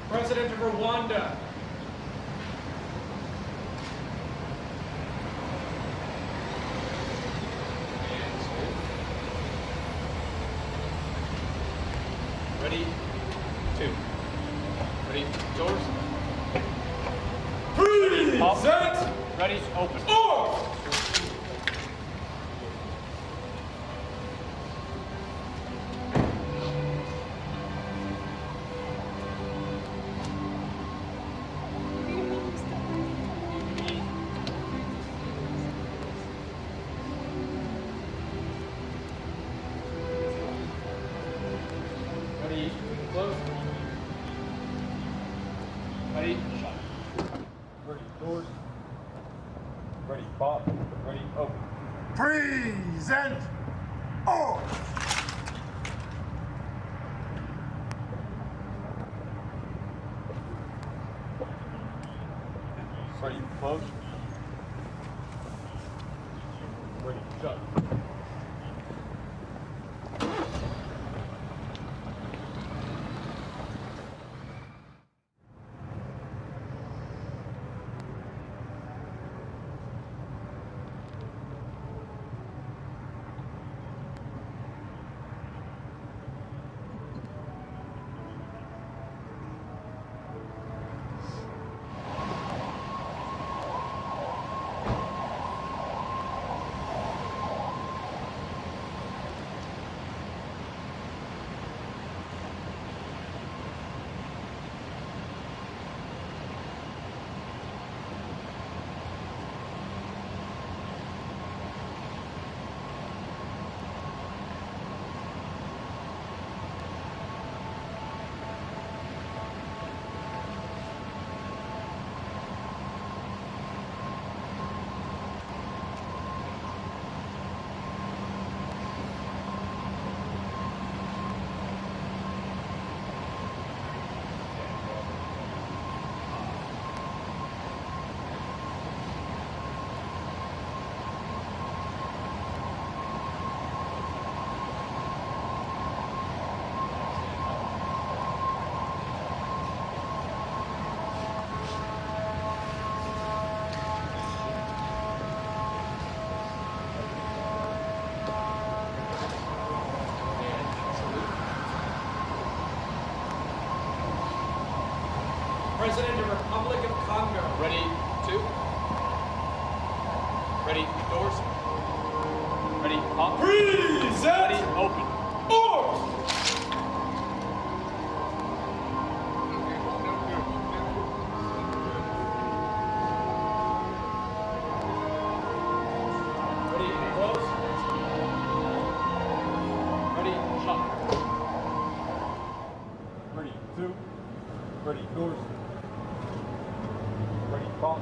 President of Rwanda. two. Ready, doors. Present. Ready, open. Arms. Ready, close. Ready, shut. Ready, doors. Ready, pop. Ready, open. Present. Arms. Ready, close. Ready, shut. President of the Republic of Congo. Ready, two. Ready, doors. Ready, pop. Present. Ready, open. Arms. Ready, close. Ready, shut. Ready, two. Ready, doors. Ready, pop.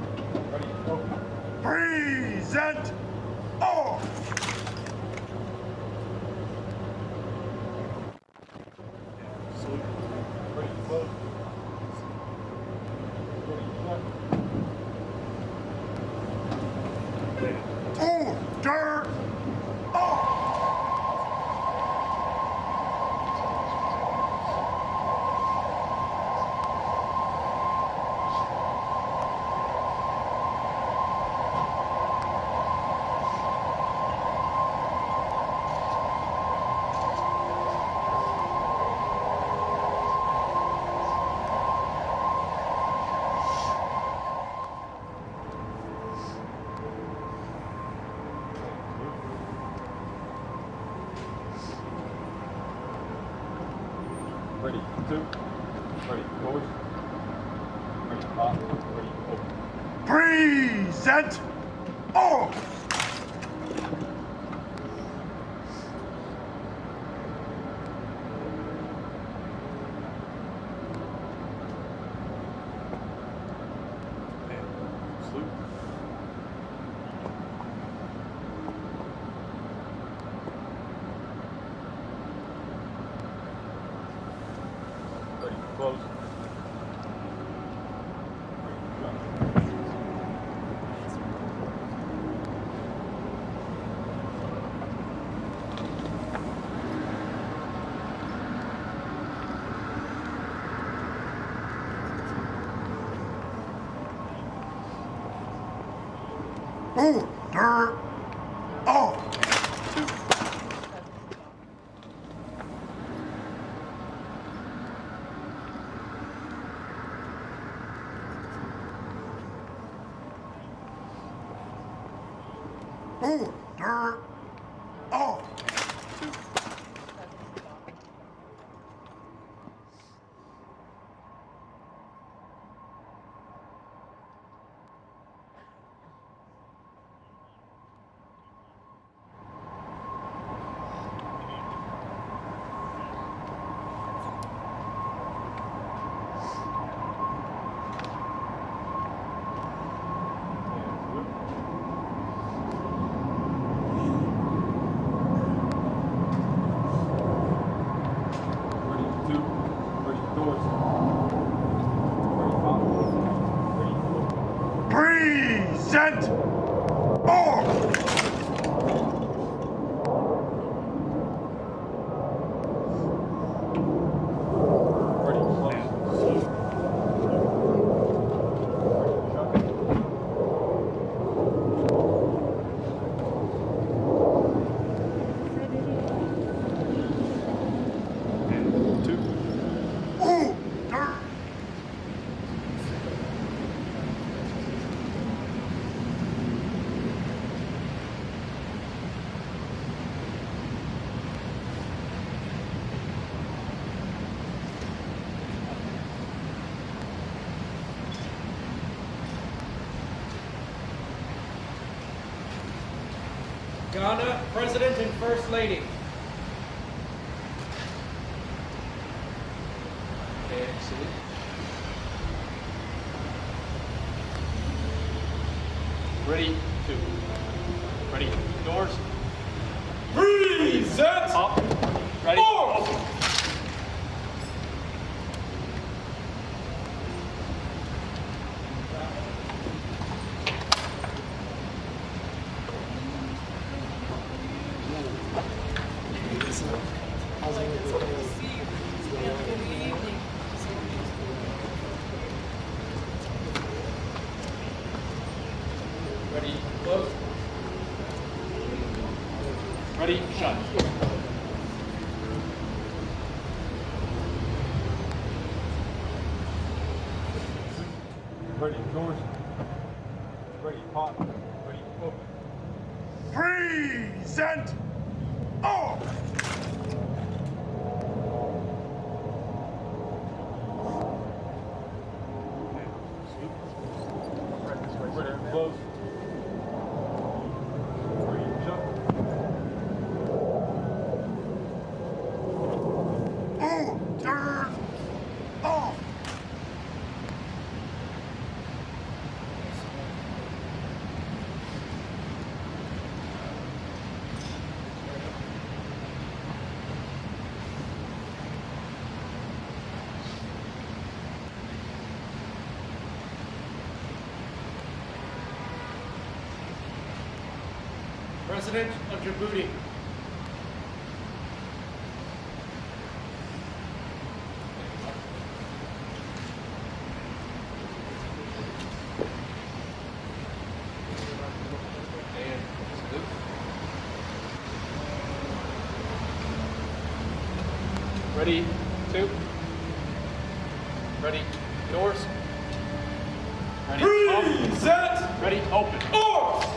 Ready, open. Present. Arms. Salute. Ready, close. Ready, shut. Order. Arms. Ready, two. Ready, doors. Ready, pop. Ready, open. Present. Arms. Salute. Ready, close. Order. Arms. Order. Off. Present. Off. Ghana, President and First Lady. Okay, salute. Ready, two. Ready, doors. Present. Up. Ready, open. Ready, close. Ready, shut. Ready, doors. Ready, pop. Ready, open. Present. Off. Ready, close. Ready, shut. Order. Off. President of Djibouti. And salute. Ready, two. Ready, doors. Ready, up. Present. Ready, open. Off.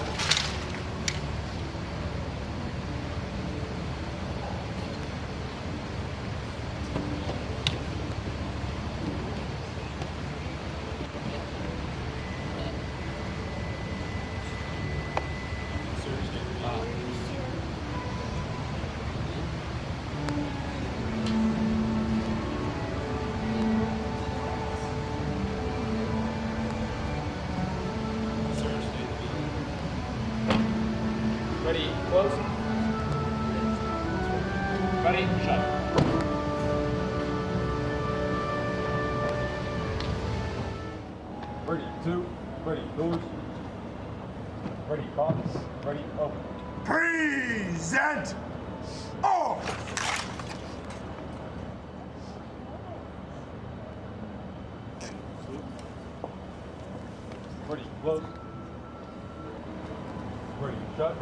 Ready, close. Ready, shut. Ready, two. Ready, doors. Ready, pop. Ready, open. Present. Off. Ready, close. Ready, shut.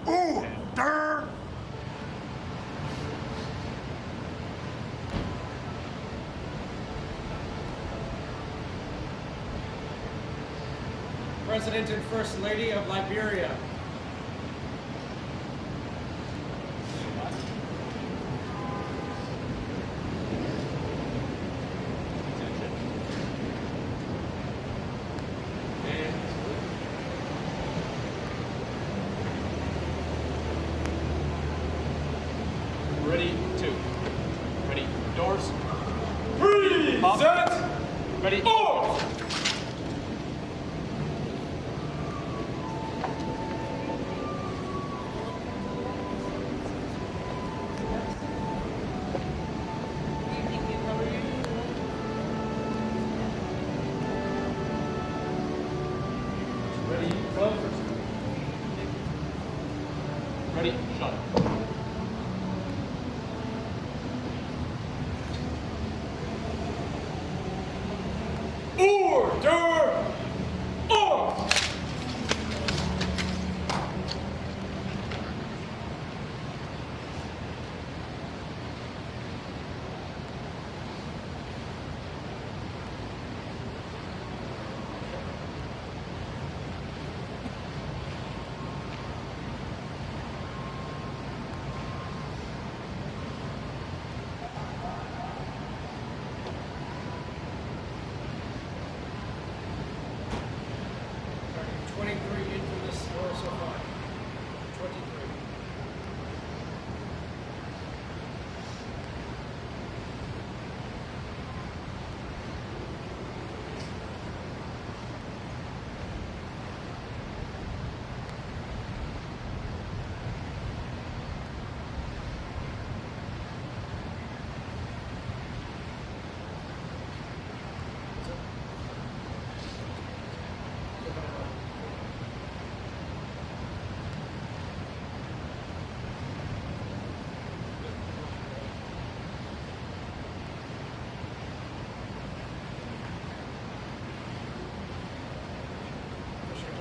Order. President and First Lady of Liberia. Ready, two. Ready, doors. Present. Ready, Arms. ready, close. Ready, shut. Order. Arms. Into this door so far. 23.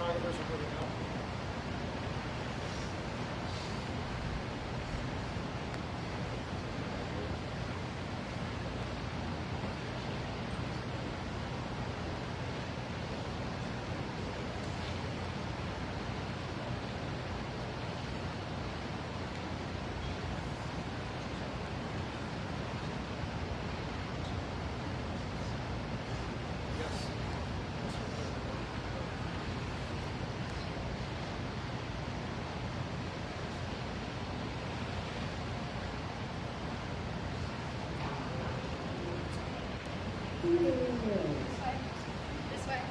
Photographers are moving out. This way.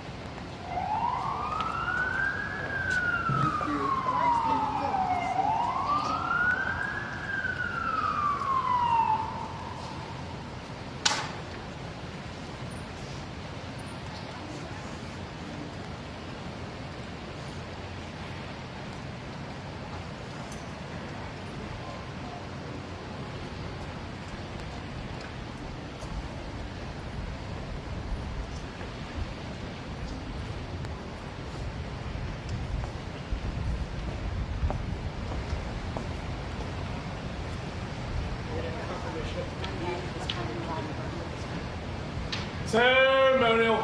Ceremonial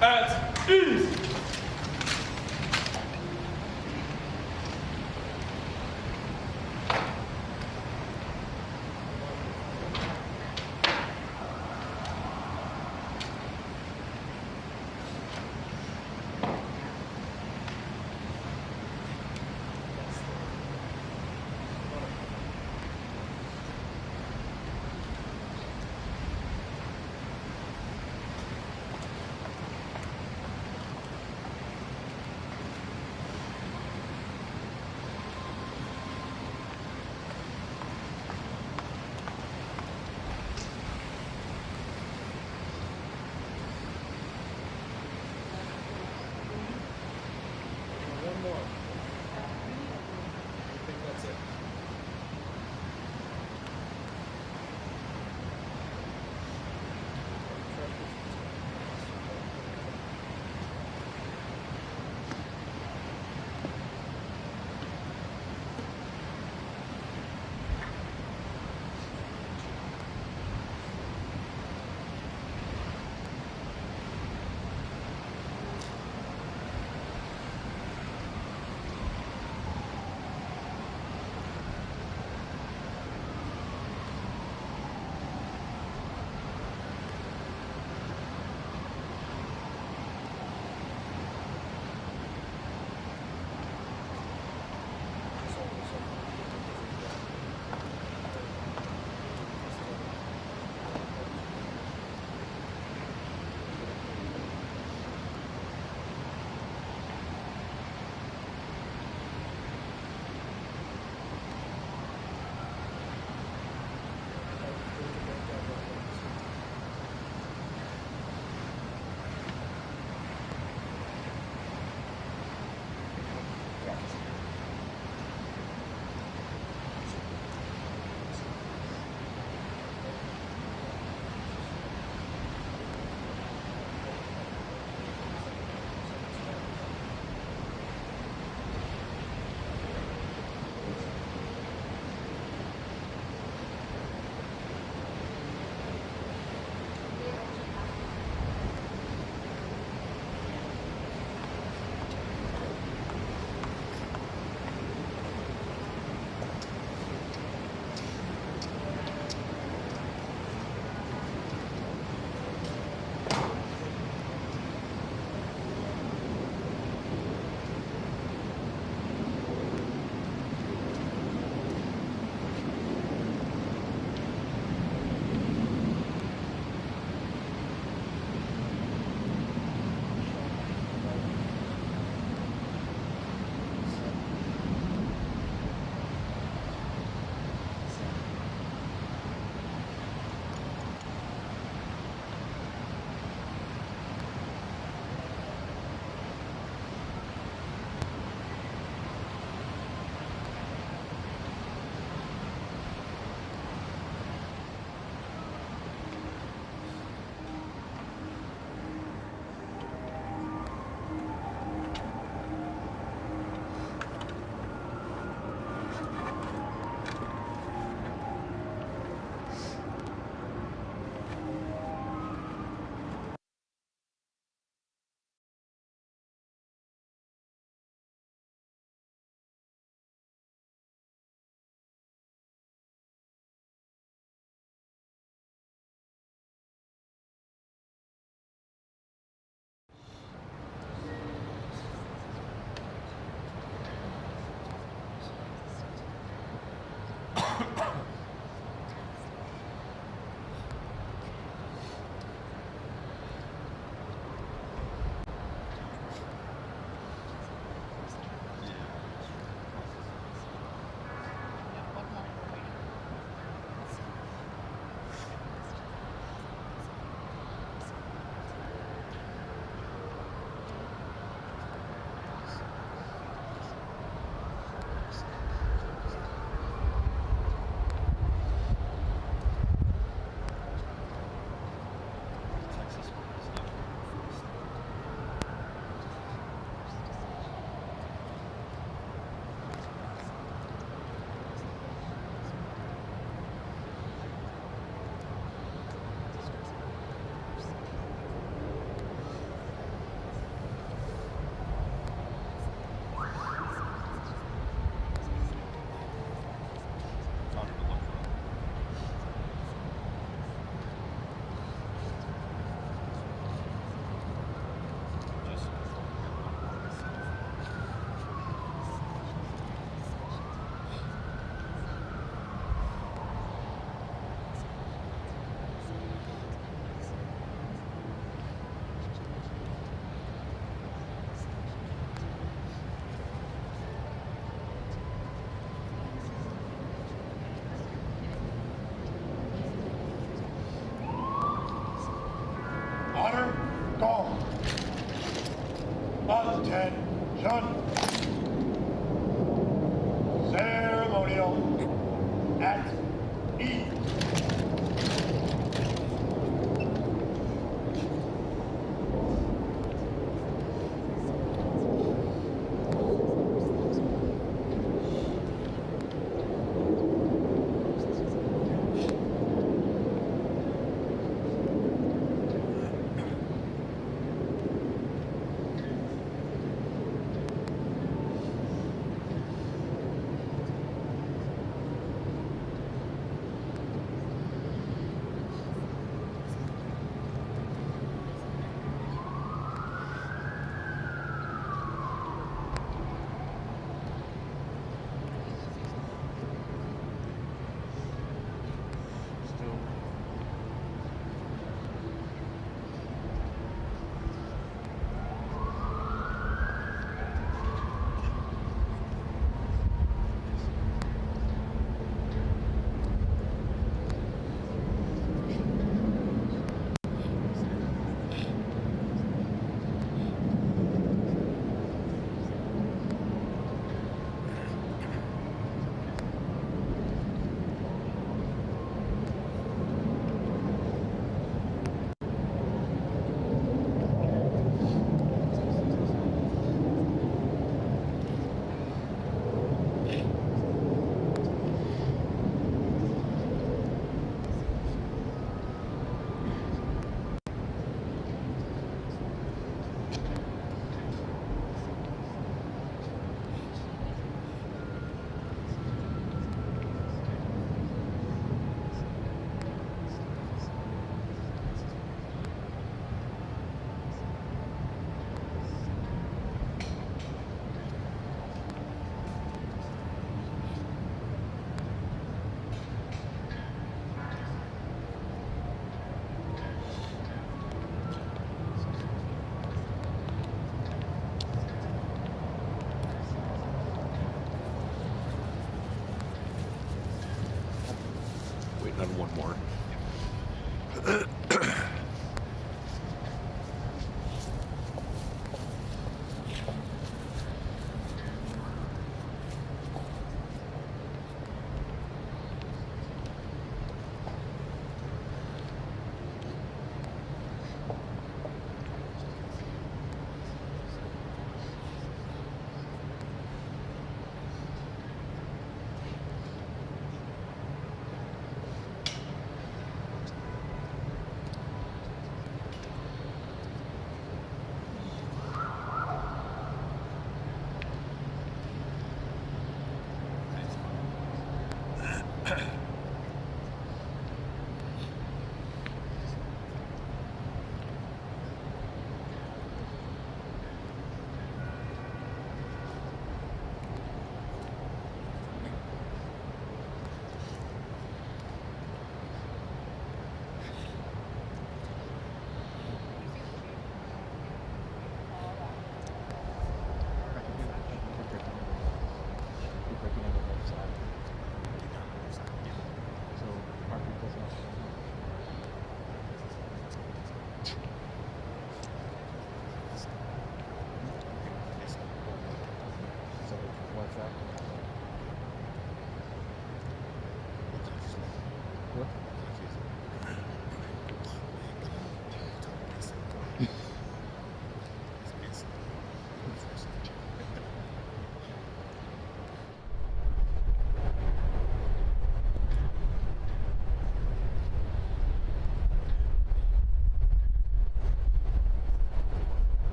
at ease.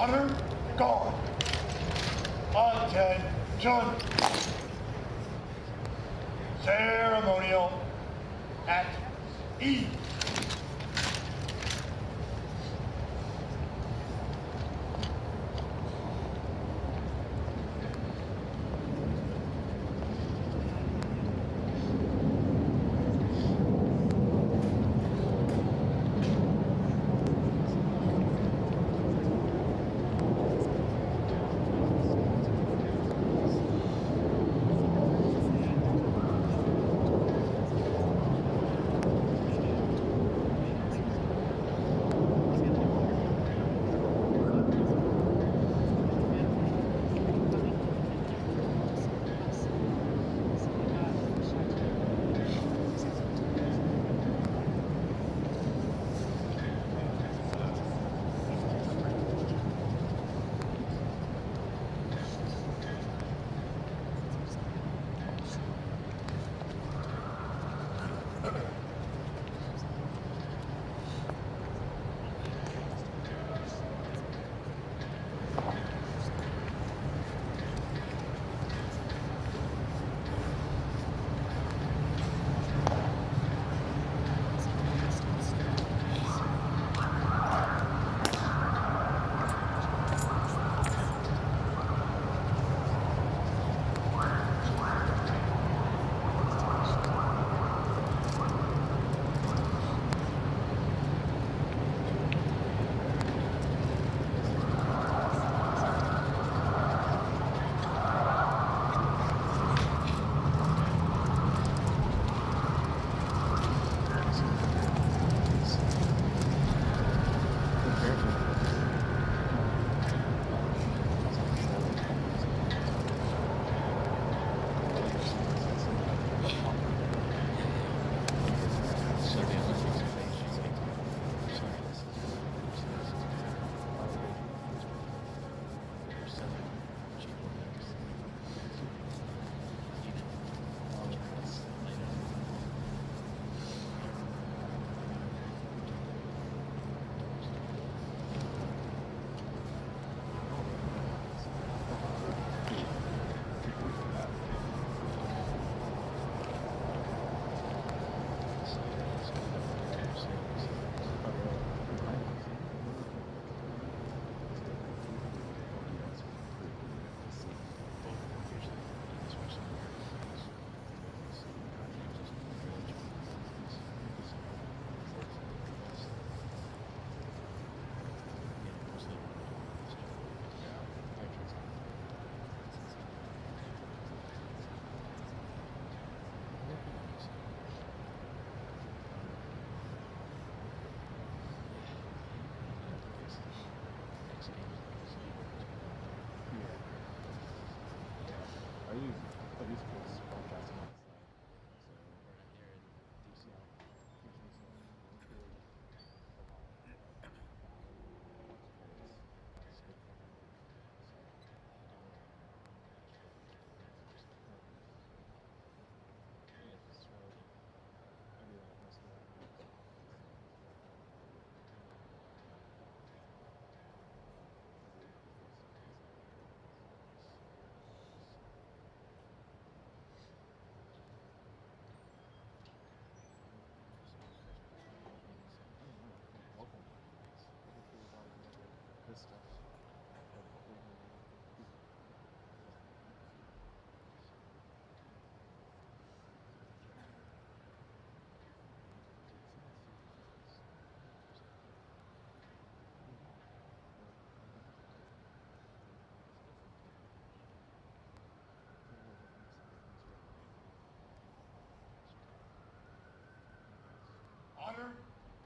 Honor, God. Attention. Ceremonial at ease.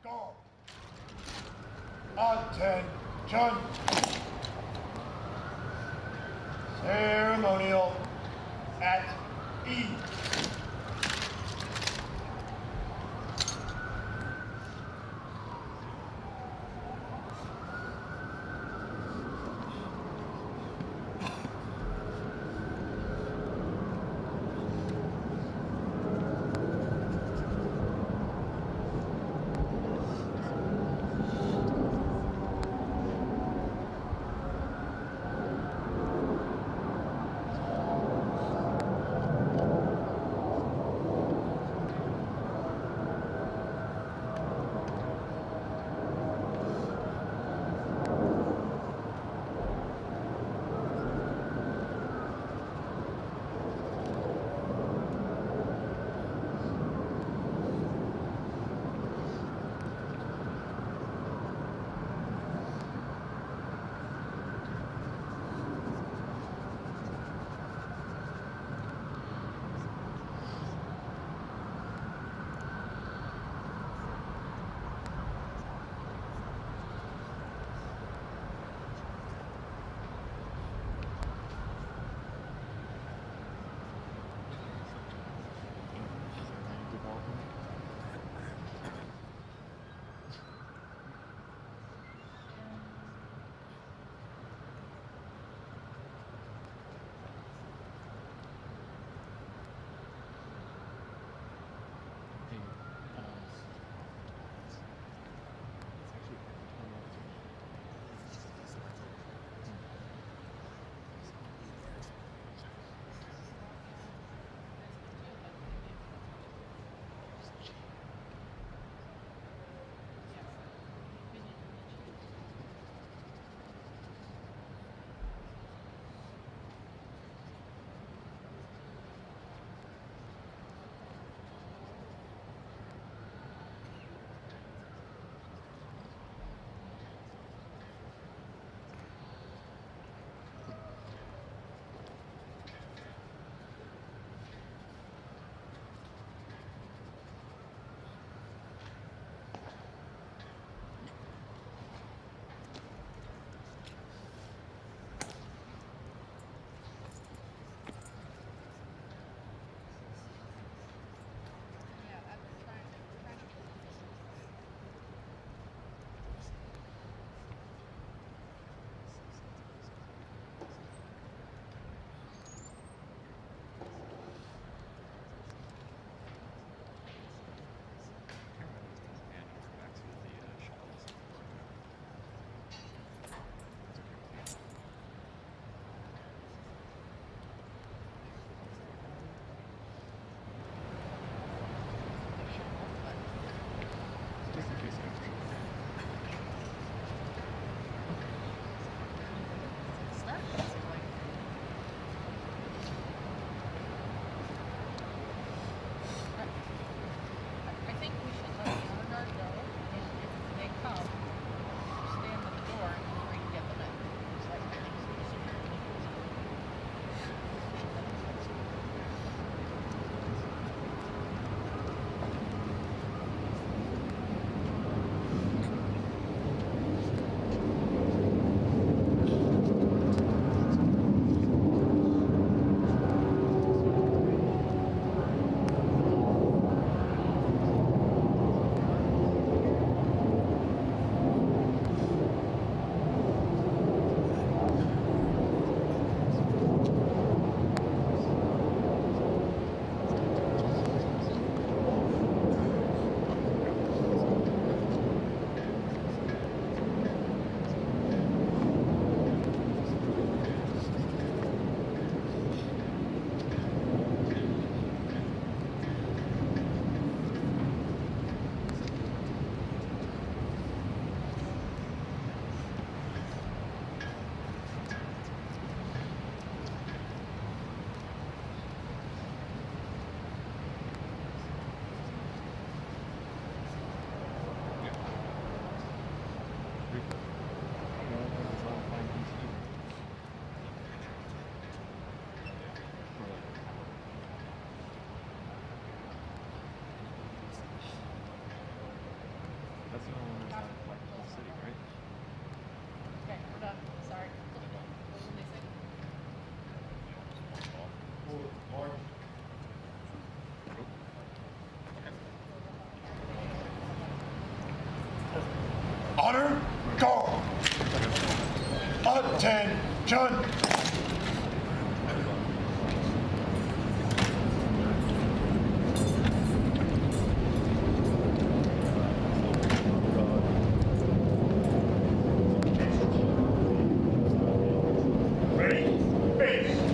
guard. Attention. Ceremonial at ease. Attention! Ready? Base!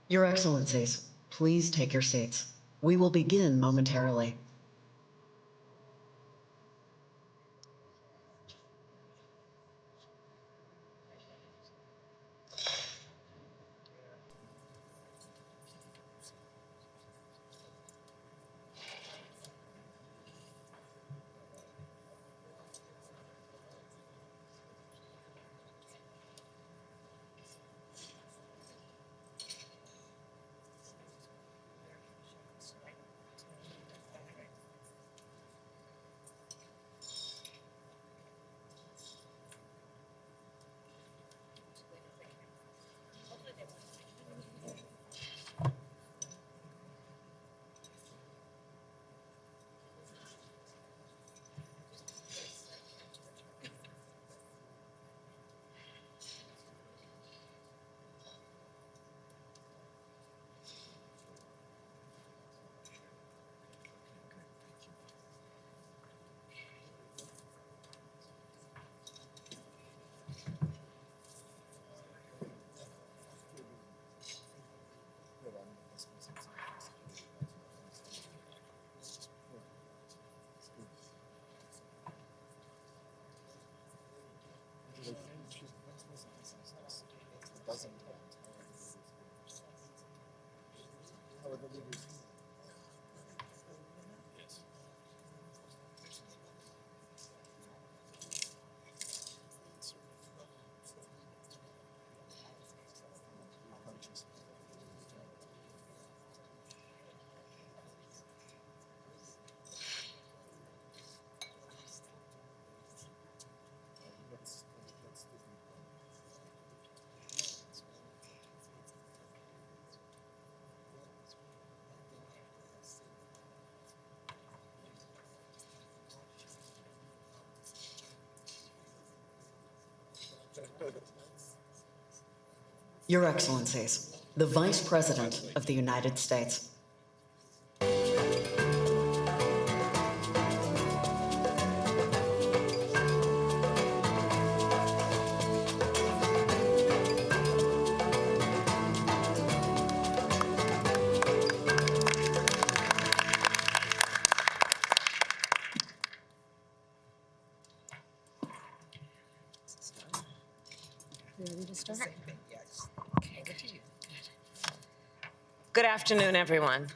Your Excellencies, please take your seats. We will begin momentarily. Your Excellencies, the Vice President of the United States. Good afternoon, everyone,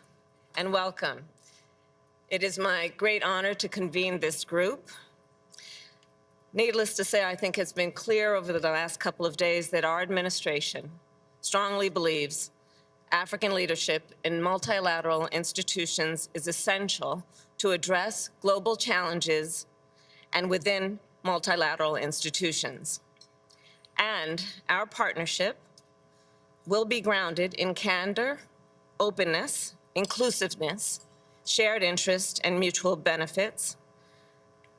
and welcome. It is my great honor to convene this group. Needless to say, I think it's been clear over the last couple of days that our administration strongly believes African leadership in multilateral institutions is essential to address global challenges and within multilateral institutions. And our partnership will be grounded in candor, openness, inclusiveness, shared interest, and mutual benefits.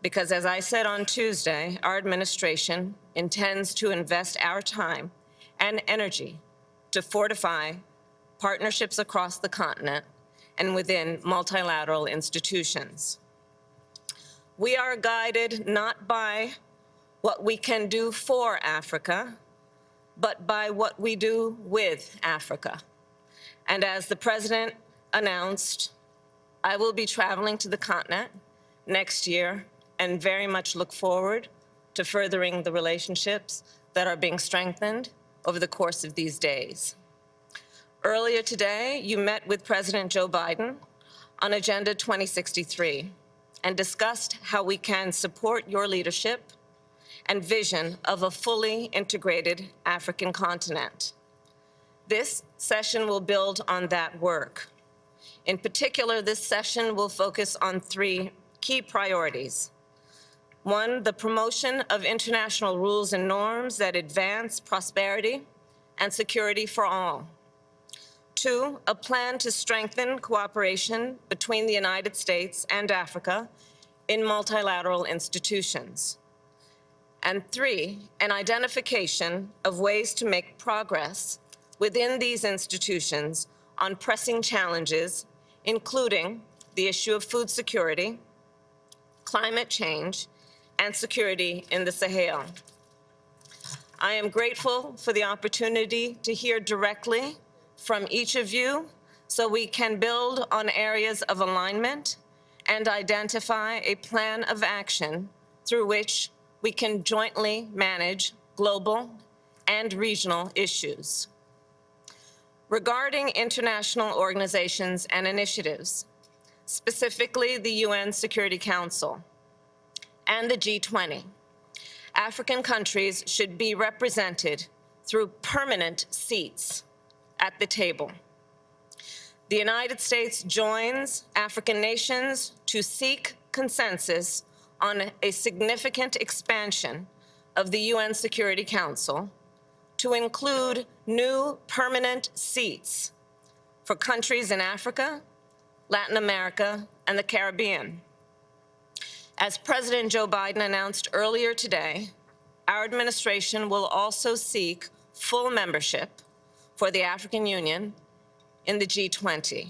Because as I said on Tuesday, our administration intends to invest our time and energy to fortify partnerships across the continent and within multilateral institutions. We are guided not by what we can do for Africa, but by what we do with Africa. And as the President announced, I will be traveling to the continent next year and very much look forward to furthering the relationships that are being strengthened over the course of these days. Earlier today, you met with President Joe Biden on Agenda 2063 and discussed how we can support your leadership and vision of a fully integrated African continent. This session will build on that work. In particular, this session will focus on 3 key priorities. 1, the promotion of international rules and norms that advance prosperity and security for all. 2, a plan to strengthen cooperation between the United States and Africa in multilateral institutions. And 3, an identification of ways to make progress within these institutions on pressing challenges, including the issue of food security, climate change, and security in the Sahel. I am grateful for the opportunity to hear directly from each of you so we can build on areas of alignment and identify a plan of action through which we can jointly manage global and regional issues. Regarding international organizations and initiatives, specifically the UN Security Council and the G20, African countries should be represented through permanent seats at the table. The United States joins African nations to seek consensus on a significant expansion of the UN Security Council to include new permanent seats for countries in Africa, Latin America, and the Caribbean. As President Joe Biden announced earlier today, our administration will also seek full membership for the African Union in the G20.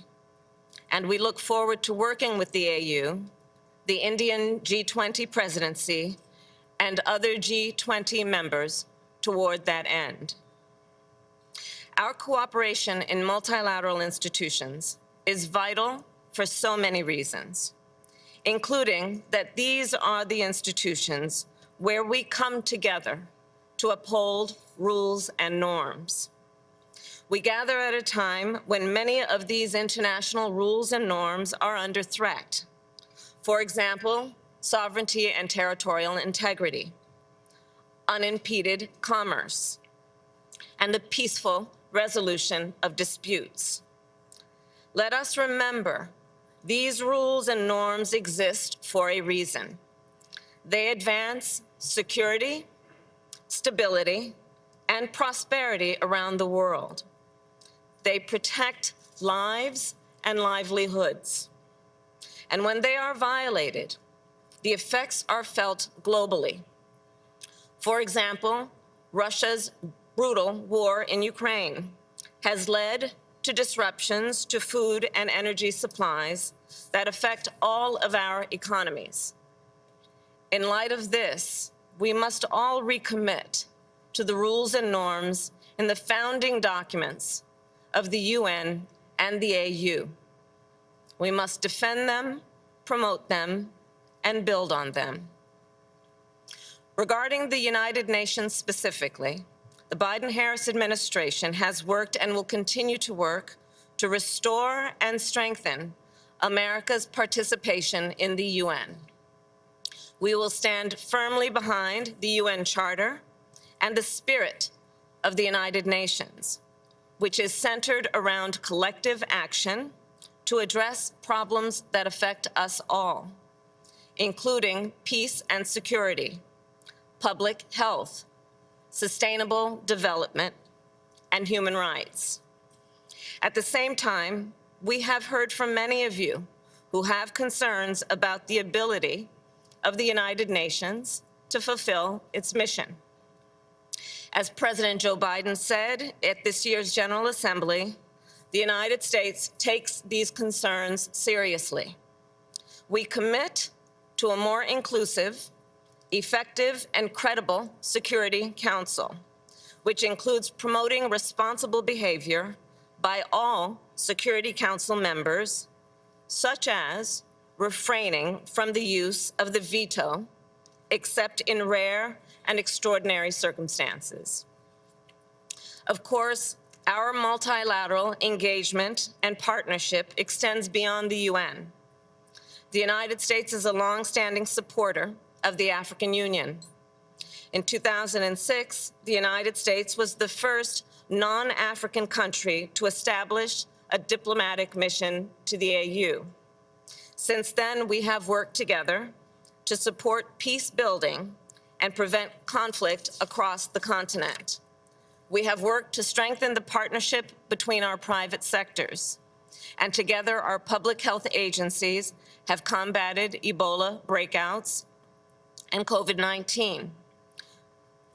And we look forward to working with the AU, the Indian G20 presidency, and other G20 members toward that end. Our cooperation in multilateral institutions is vital for so many reasons, including that these are the institutions where we come together to uphold rules and norms. We gather at a time when many of these international rules and norms are under threat. For example, sovereignty and territorial integrity, unimpeded commerce, and the peaceful resolution of disputes. Let us remember, these rules and norms exist for a reason. They advance security, stability, and prosperity around the world. They protect lives and livelihoods. And when they are violated, the effects are felt globally. For example, Russia's brutal war in Ukraine has led to disruptions to food and energy supplies that affect all of our economies. In light of this, we must all recommit to the rules and norms in the founding documents of the UN and the AU. We must defend them, promote them, and build on them. Regarding the United Nations specifically, the Biden-Harris administration has worked and will continue to work to restore and strengthen America's participation in the UN. We will stand firmly behind the UN Charter and the spirit of the United Nations, which is centered around collective action to address problems that affect us all, including peace and security, public health, sustainable development, and human rights. At the same time, we have heard from many of you who have concerns about the ability of the United Nations to fulfill its mission. As President Joe Biden said at this year's General Assembly, the United States takes these concerns seriously. We commit to a more inclusive, effective, and credible Security Council, which includes promoting responsible behavior by all Security Council members, such as refraining from the use of the veto, except in rare and extraordinary circumstances. Of course, our multilateral engagement and partnership extends beyond the UN. The United States is a long-standing supporter of the African Union. In 2006, the United States was the first non-African country to establish a diplomatic mission to the AU. Since then, we have worked together to support peace building and prevent conflict across the continent. We have worked to strengthen the partnership between our private sectors, And together, our public health agencies have combated Ebola breakouts and COVID-19.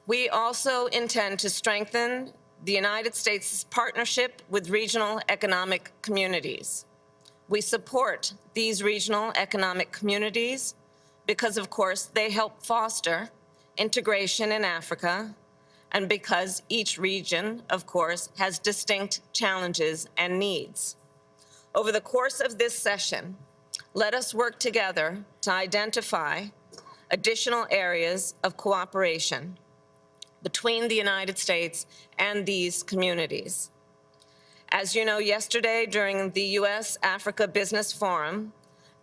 We also intend to strengthen the United States' partnership with regional economic communities. We support these regional economic communities because, of course, they help foster integration in Africa, and because each region, of course, has distinct challenges and needs. Over the course of this session, let us work together to identify additional areas of cooperation between the United States and these communities. As you know, yesterday during the U.S.-Africa Business Forum,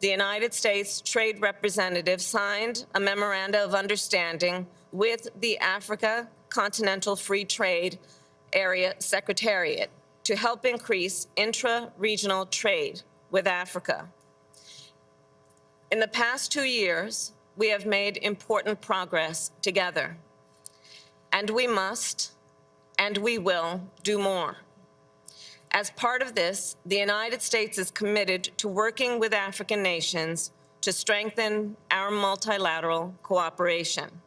the United States Trade Representative signed a memoranda of understanding with the Africa Continental Free Trade Area Secretariat to help increase intra-regional trade with Africa. In the past 2 years, we have made important progress together, and we must and we will do more. As part of this, the United States is committed to working with African nations to strengthen our multilateral cooperation.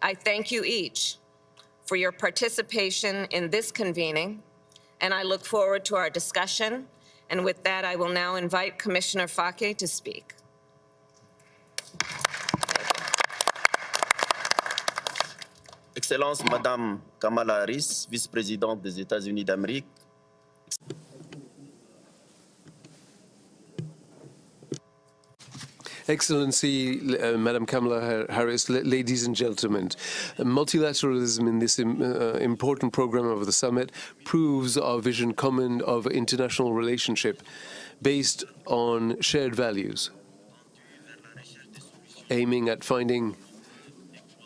I thank you each for your participation in this convening, and I look forward to our discussion. And with that, I will now invite Commissioner Fake to speak. Excellence, Madame Kamala Harris, vice-présidente des États-Unis d'Amérique. Excellency, Madam Kamala Harris, ladies and gentlemen, multilateralism in this important program of the summit proves our vision common of international relationship based on shared values, aiming at finding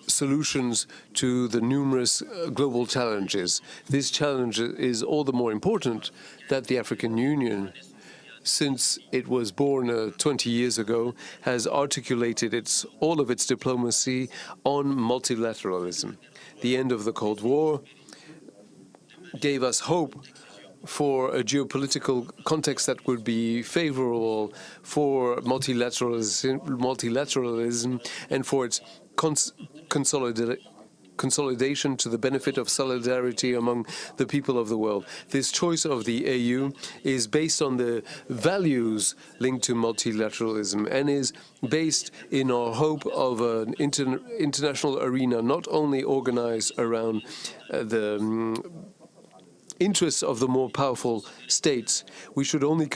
solutions to the numerous global challenges. This challenge is all the more important that the African Union, since it was born 20 years ago, has articulated all of its diplomacy on multilateralism. The end of the Cold War gave us hope for a geopolitical context that would be favorable for multilateralism and for its consolidation to the benefit of solidarity among the people of the world. This choice of the AU is based on the values linked to multilateralism and is based in our hope of an international arena not only organized around the interests of the more powerful states. We shouldn't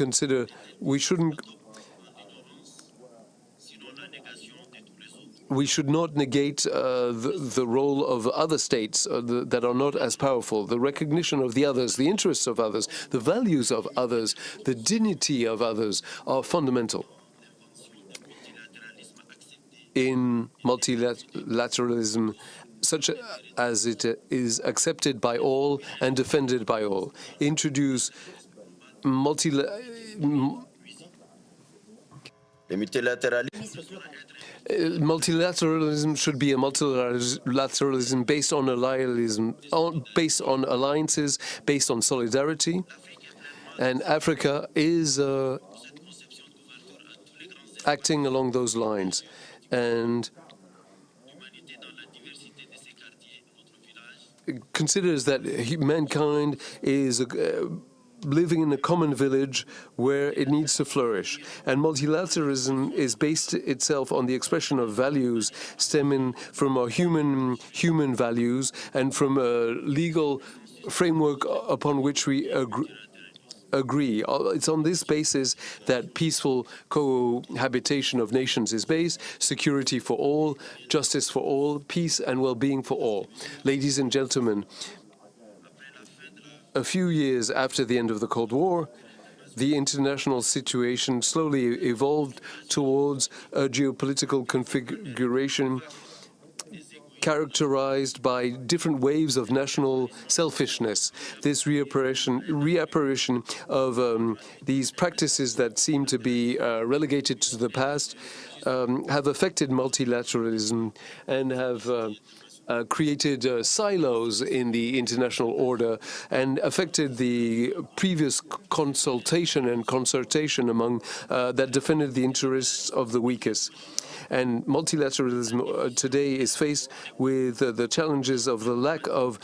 we should not negate the role of other states that are not as powerful, the recognition of the others, the interests of others, the values of others, the dignity of others are fundamental. In multilateralism, such as it is accepted by all and defended by all, introduce multilateralism should be a multilateralism based on alliances, based on solidarity, and Africa is acting along those lines, and considers that mankind is living in a common village where it needs to flourish. And multilateralism is based itself on the expression of values stemming from our human values and from a legal framework upon which we agree. It's on this basis that peaceful cohabitation of nations is based, security for all, justice for all, peace and well-being for all. Ladies and gentlemen, a few years after the end of the Cold War, the international situation slowly evolved towards a geopolitical configuration characterized by different waves of national selfishness. This reapparition of these practices that seem to be relegated to the past have affected multilateralism and have created silos in the international order and affected the previous consultation and concertation among that defended the interests of the weakest. And multilateralism today is faced with the challenges of the lack of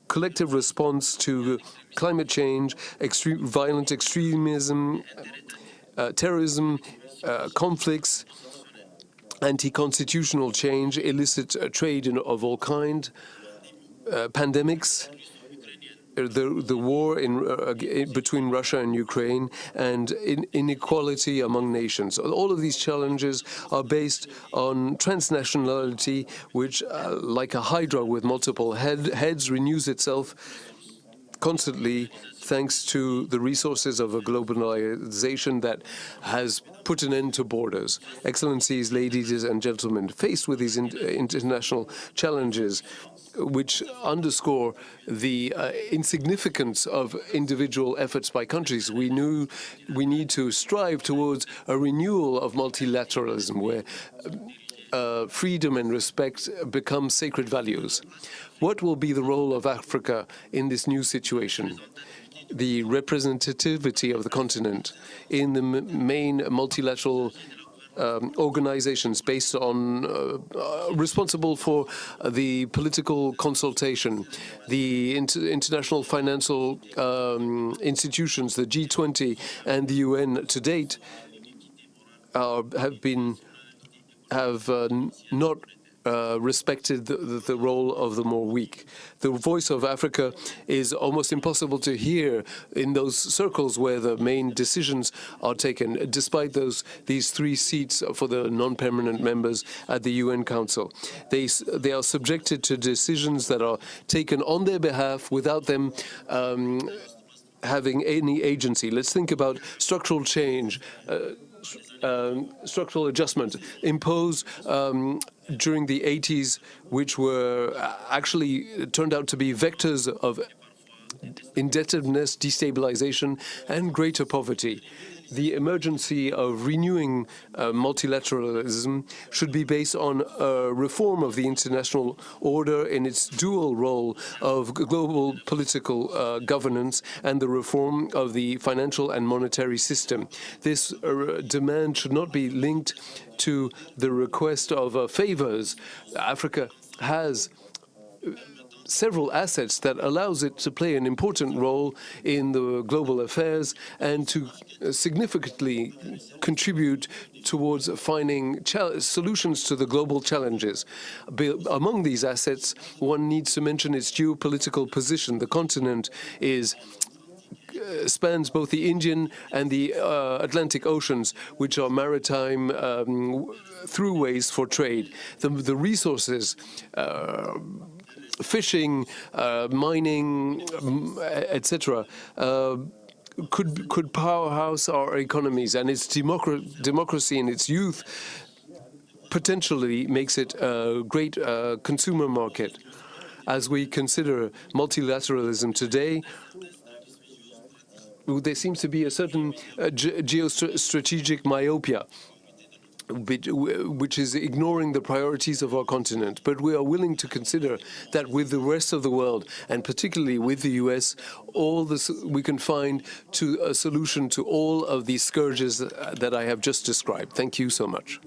collective response to climate change, violent extremism, terrorism, conflicts, anti-constitutional change, illicit trade of all kinds, pandemics, the war between Russia and Ukraine, and inequality among nations. All of these challenges are based on transnationality, which, like a hydra with multiple heads, renews itself constantly thanks to the resources of a globalization that has put an end to borders. Excellencies, ladies and gentlemen, faced with these international challenges, which underscore the insignificance of individual efforts by countries, we need to strive towards a renewal of multilateralism, where freedom and respect become sacred values. What will be the role of Africa in this new situation? The representativity of the continent in the main multilateral organizations based on responsible for the political consultation, the international financial institutions, the G20 and the UN to date have not respected the role of the more weak. The voice of Africa is almost impossible to hear in those circles where the main decisions are taken, despite these 3 seats for the non-permanent members at the UN Council. They are subjected to decisions that are taken on their behalf without them having any agency. Let's think about structural change, structural adjustment imposed during the 80s, which were actually turned out to be vectors of indebtedness, destabilization, and greater poverty. The emergency of renewing multilateralism should be based on a reform of the international order in its dual role of global political governance and the reform of the financial and monetary system. This demand should not be linked to the request of favors. Africa has several assets that allows it to play an important role in the global affairs and to significantly contribute towards finding solutions to the global challenges. Among these assets, one needs to mention its geopolitical position. The continent spans both the Indian and the Atlantic Oceans, which are maritime throughways for trade. The resources, fishing, mining, etc., could powerhouse our economies, and its democracy and its youth potentially makes it a great consumer market. As we consider multilateralism today, there seems to be a certain geostrategic myopia, which is ignoring the priorities of our continent. But we are willing to consider that with the rest of the world, and particularly with the US, we can find a solution to all of these scourges that I have just described. Thank you so much.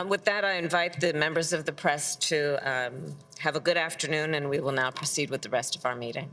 With that, I invite the members of the press to have a good afternoon, and we will now proceed with the rest of our meeting.